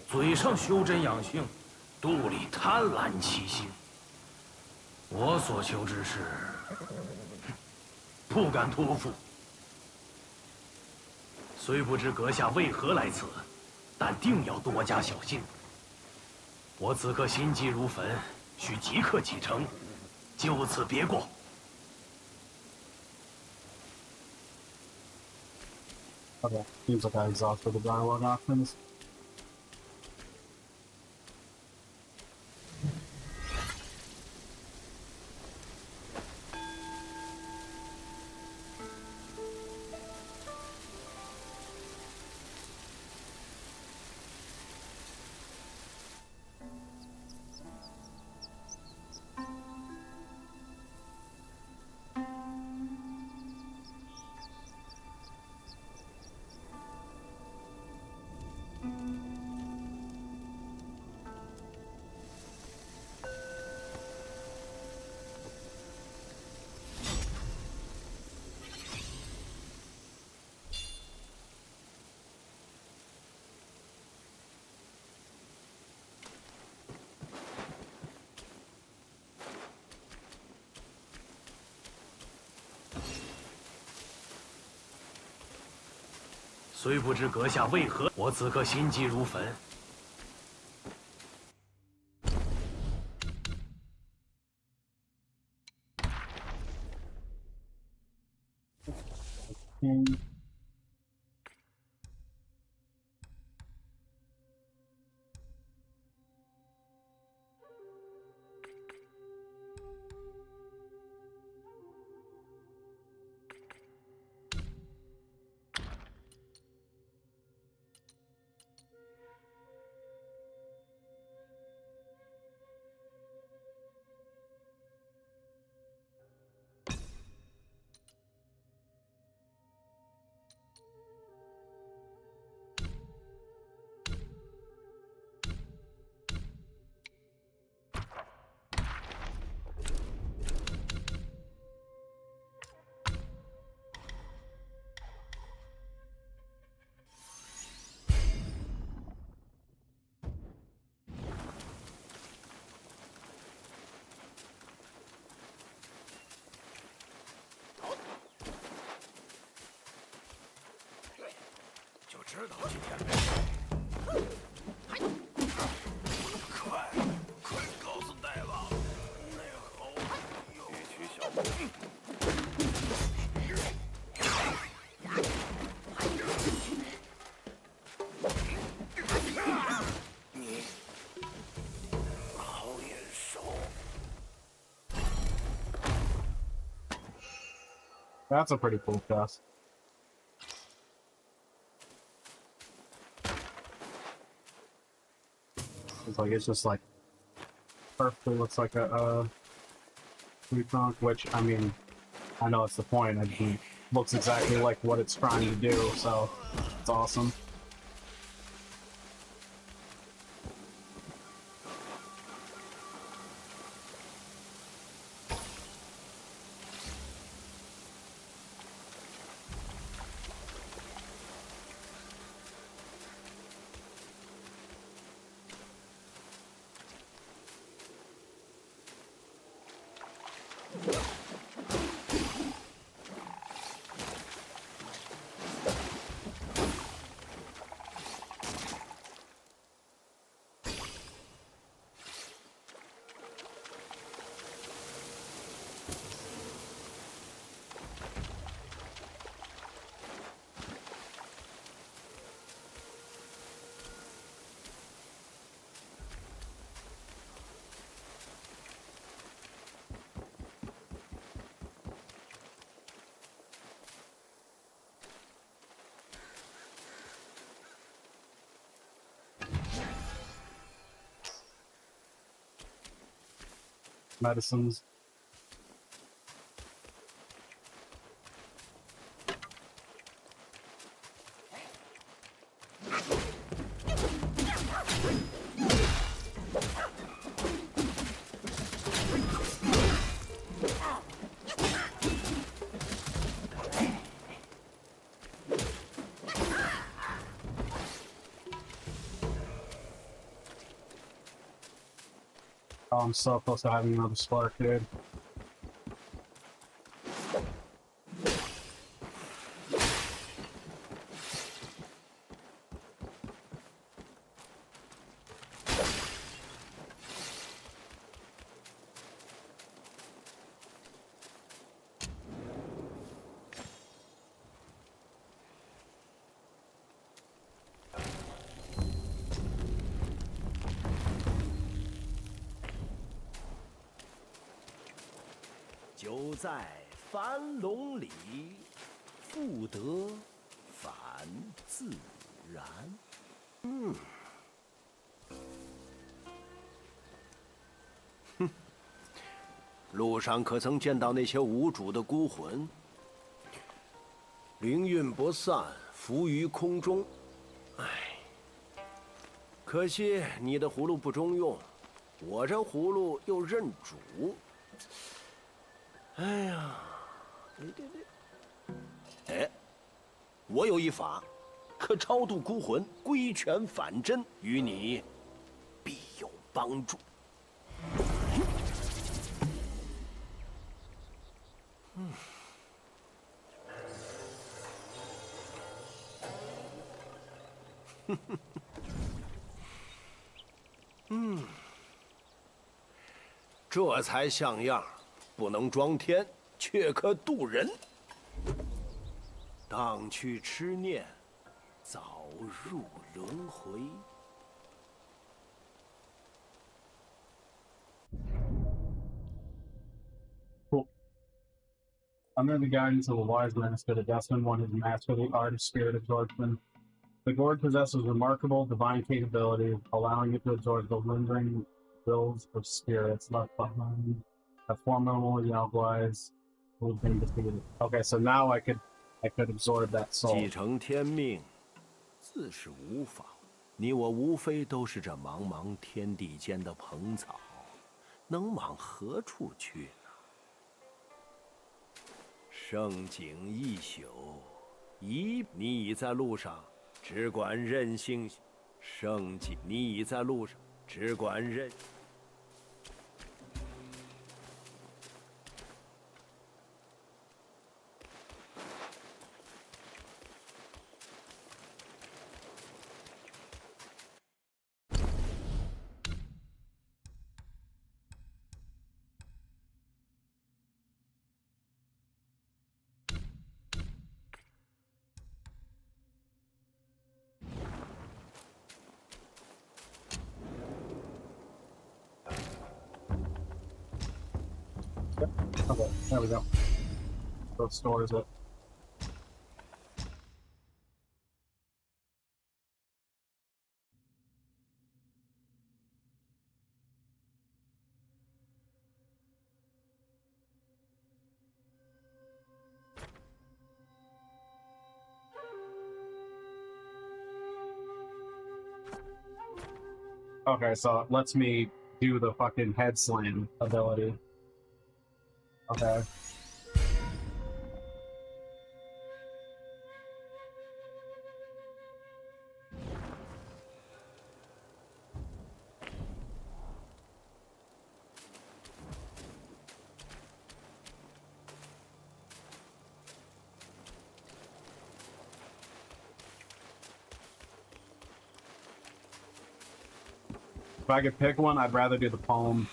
嘴上修真养性，肚里贪婪起心。我所求之事，不敢托付。虽不知阁下为何来此，但定要多加小心。我此刻心急如焚，需即刻启程，就此别过。Okay, seems like I exhausted the dialogue options.虽不知阁下为何，我此刻心急如焚。就知道今天没。快告诉大王，那猴子欲取小木。你好眼熟。That's a pretty cool chest. It's just like perfectly looks like a Wukong, which I mean, I know it's the point. I mean, looks exactly like what it's trying to do, so it's awesome. Medicines. I'm so close to having another spark, dude.就在樊笼里，复得返自然。路上可曾见到那些无主的孤魂？灵韵不散，浮于空中。唉，可惜你的葫芦不中用，我这葫芦又认主。哎呀，哎，我有一法，可超度孤魂，归拳反真，与你必有帮助。这才像样，不能装天，却可渡人。荡去痴念，早入轮回。Cool. Under the guidance of a wise master, the Dustman wanted to master the art of spirit absorption. The gourd possesses remarkable divine capabilities, allowing it to absorb the lingering wills of spirits left behind, a formerly outlies who have been defeated. Okay, so now I could absorb that soul. 继承天命，自是无妨。你我无非都是这茫茫天地间的蓬草，能往何处去呢？盛景一宿，你已在路上。只管任性，圣迹，你已在路上，只管任。Okay, there we go. So it stores it. Okay, so it lets me do the fucking head slam ability. Okay. If I could pick one, I'd rather do the poem.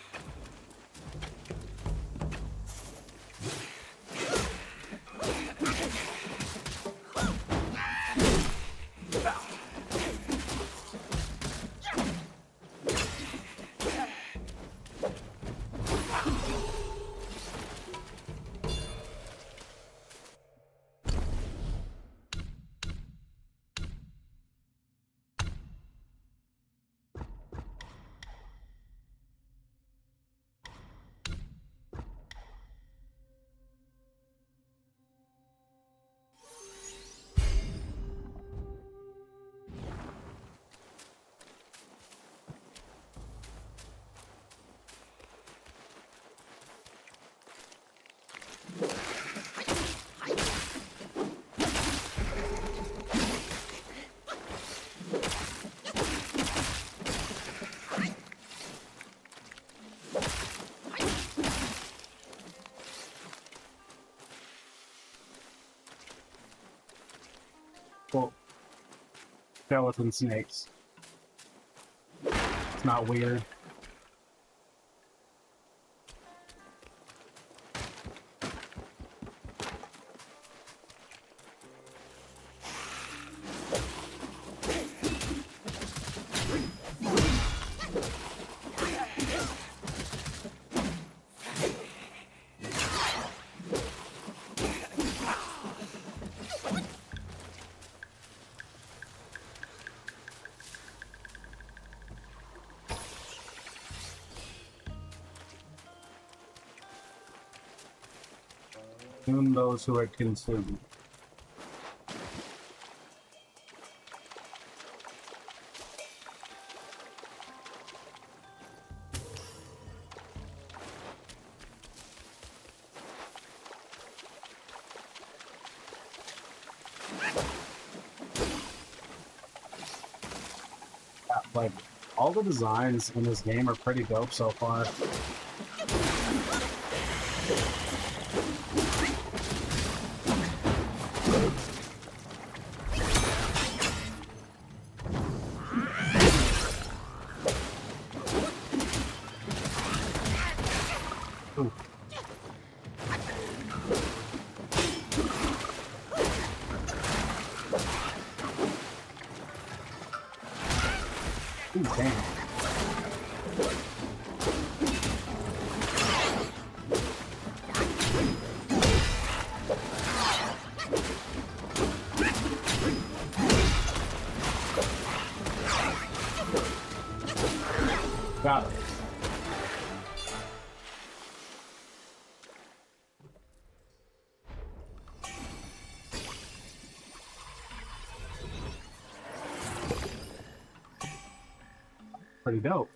Well, skeleton snakes. It's not weird. Consume those who are consumed. Yeah, like, all the designs in this game are pretty dope so far. Ooh. Ooh, damn. Got it. Pretty dope.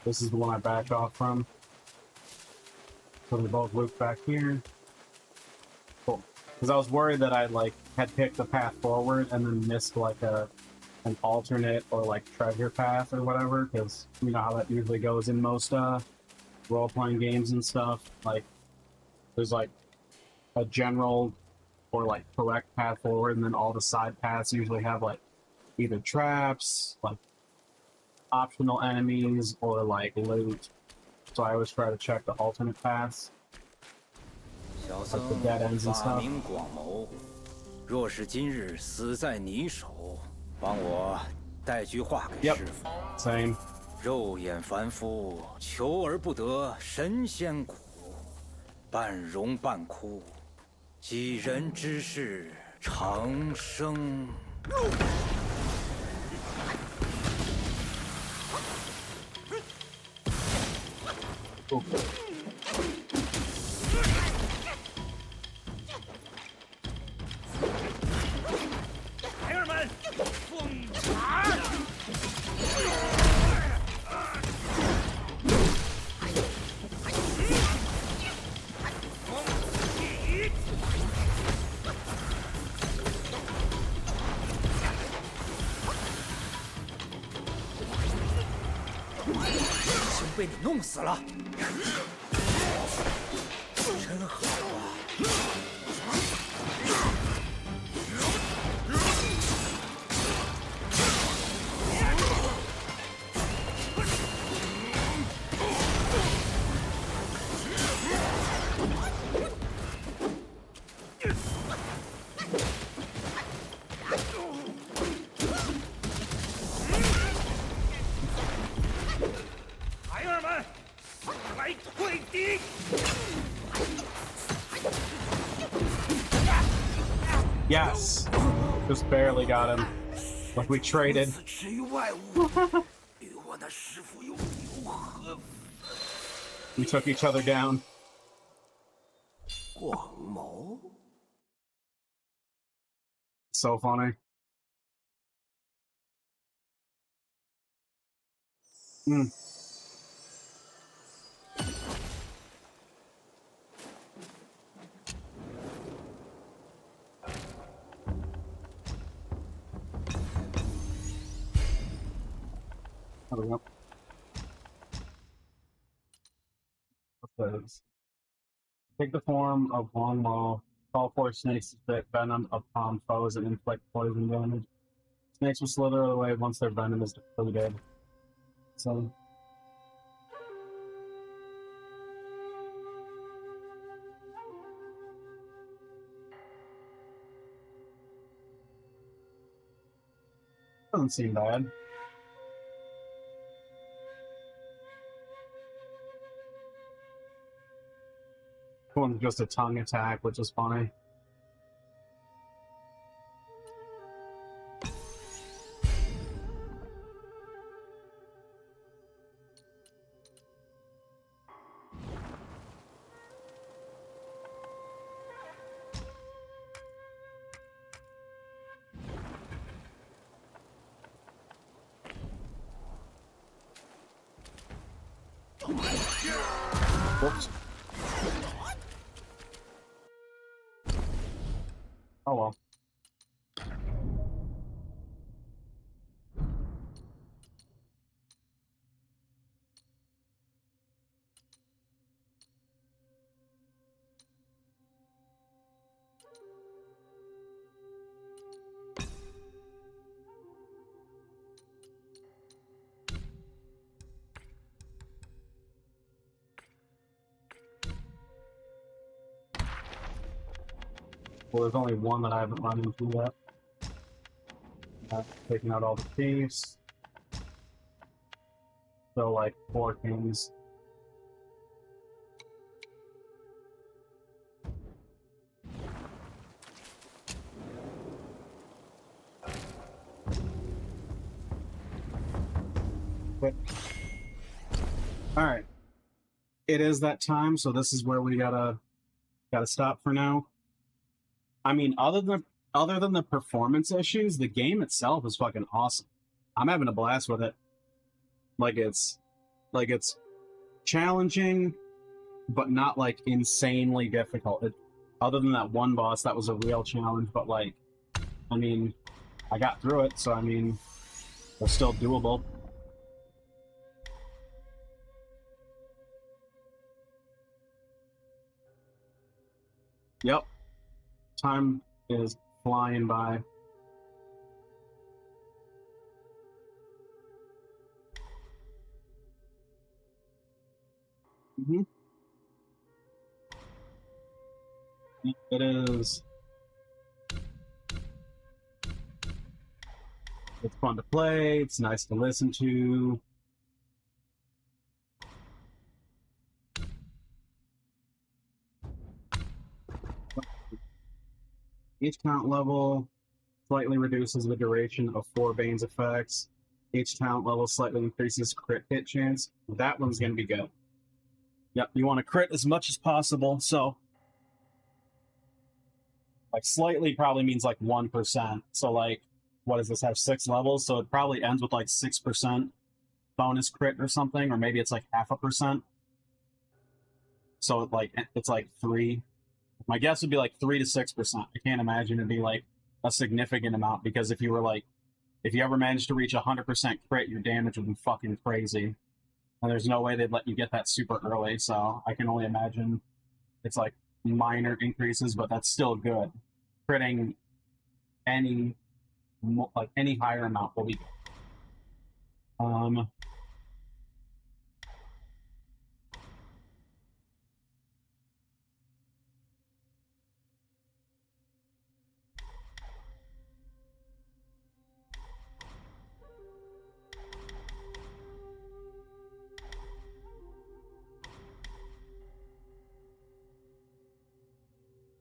This is the one I backed off from. So we both loop back here. Cool. Because I was worried that I like had picked the path forward and then missed like an alternate or like treasure path or whatever. Because you know how that usually goes in most role-playing games and stuff. Like there's like a general or like correct path forward, and then all the side paths usually have like either traps, like optional enemies, or like loot. So I always try to check the alternate paths, 小 like 僧 the dead ends and 法 stuff. 名广谋，若是今日死在你手，帮我带句话给 Yep. 师傅。 Same. 肉眼凡夫，求而不得神仙苦，半荣半枯，几人之事，长生。 Cool. 孩儿们，奉茶！ 兄被你弄死了，真好啊！孩儿们，来退敌！ Yes! Just barely got him. Like we traded. 至于外物，与我那师傅又有何？ We took each other down. 广谋， So funny. Hmm. There we go. What's this? Take the form of long maw. Call for snakes to spit venom upon foes and inflict poison damage. Snakes will slither away once their venom is depleted. So. Doesn't seem bad. One's just a tongue attack, which is funny. Whoops. Oh well. Well, there's only one that I haven't run into yet. Taking out all the chiefs. So, like, 4 kings. But, alright. It is that time, so this is where we gotta stop for now. I mean, other than the performance issues, the game itself is fucking awesome. I'm having a blast with it. Like it's challenging, but not like insanely difficult. Other than that one boss, that was a real challenge. But like, I mean, I got through it, so I mean, it's still doable. Yep, time is flying by. Mm-hmm. It is. It's fun to play. It's nice to listen to. Each talent level slightly reduces the duration of 4 Bane's effects. Each talent level slightly increases crit hit chance. That one's going to be good. Yep, you want to crit as much as possible, so... Like, slightly probably means like 1%. So, like, what does this have? 6 levels? So it probably ends with like 6% bonus crit or something, or maybe it's like 0.5%. So, it's like 3. My guess would be like 3 to 6%. I can't imagine it'd be like a significant amount, because if you ever managed to reach 100% crit, your damage would be fucking crazy. And there's no way they'd let you get that super early, so I can only imagine it's like minor increases, but that's still good. Critting any higher amount will be good.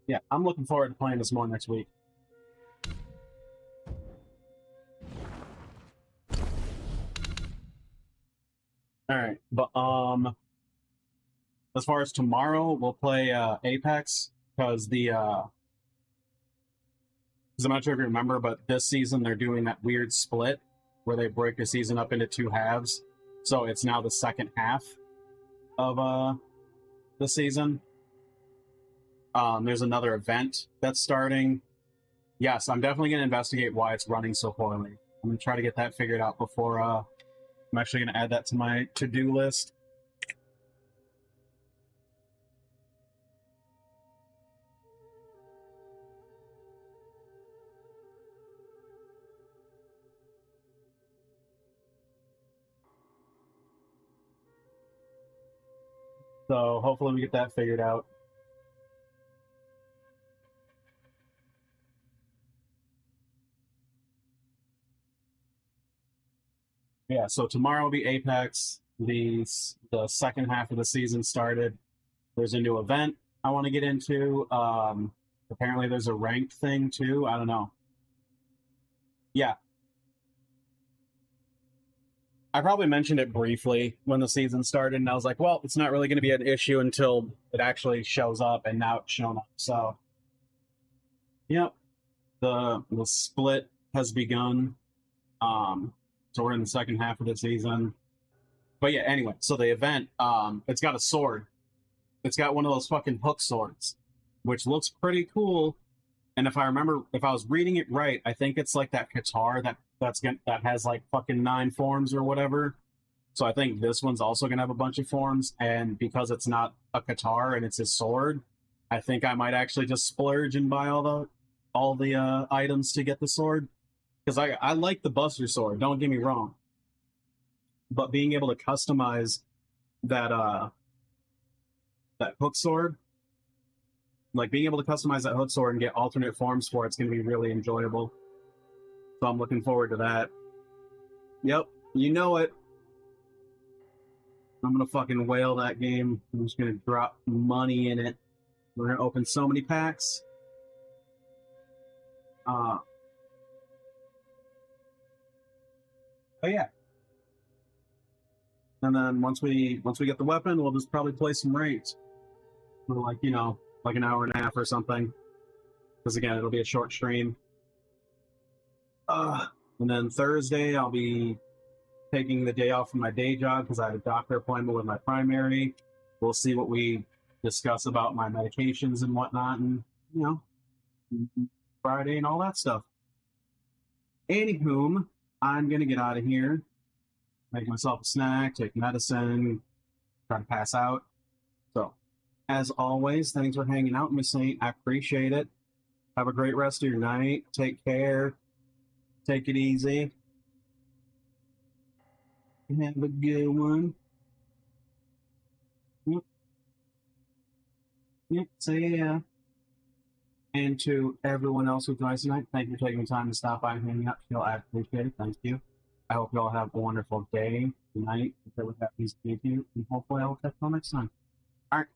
Yeah, I'm looking forward to playing this more next week. All right, but as far as tomorrow, we'll play Apex, because I'm not sure if you remember, but this season they're doing that weird split where they break the season up into 2 halves. So it's now the second half of the season. There's another event that's starting. Yes, I'm definitely going to investigate why it's running so poorly. I'm going to try to get that figured out before I'm actually going to add that to my to-do list. So hopefully we get that figured out. Yeah, so tomorrow will be Apex. The second half of the season started. There's a new event I want to get into. Apparently there's a ranked thing too. I don't know. Yeah. I probably mentioned it briefly when the season started, and I was like, well, it's not really going to be an issue until it actually shows up, and now it's shown up. So, yep. The split has begun. So we're in the second half of the season. But yeah, anyway, so the event, it's got a sword. it's got one of those fucking hook swords, which looks pretty cool. And if I remember, if I was reading it right, I think it's like that guitar that has like fucking 9 forms or whatever. So I think this one's also gonna have a bunch of forms, and because it's not a guitar and it's a sword, I think I might actually just splurge and buy all the items to get the sword, because I like the Buster Sword. Don't get me wrong, but being able to customize that hook sword, like being able to customize that hook sword and get alternate forms for it's gonna be really enjoyable. So I'm looking forward to that. Yep, you know it. I'm gonna fucking whale that game. I'm just gonna drop money in it. We're gonna open so many packs. But yeah. And then once we get the weapon, we'll just probably play some ranked for like, you know, like an hour and a half or something. Because again, it'll be a short stream. And then Thursday I'll be taking the day off from my day job because I have a doctor appointment with my primary. We'll see what we discuss about my medications and whatnot, and you know, Friday and all that stuff. Anywho, I'm gonna get out of here, make myself a snack, take medicine, try to pass out. So, as always, thanks for hanging out with me, Saint. I appreciate it. Have a great rest of your night. Take care. Take it easy. Have a good one. Yep, so yeah. And to everyone else who joined tonight, thank you for taking the time to stop by and hang out. I appreciate it. Thank you. I hope you all have a wonderful day, night, whatever happens to you, and hopefully I will catch you all next time. All right.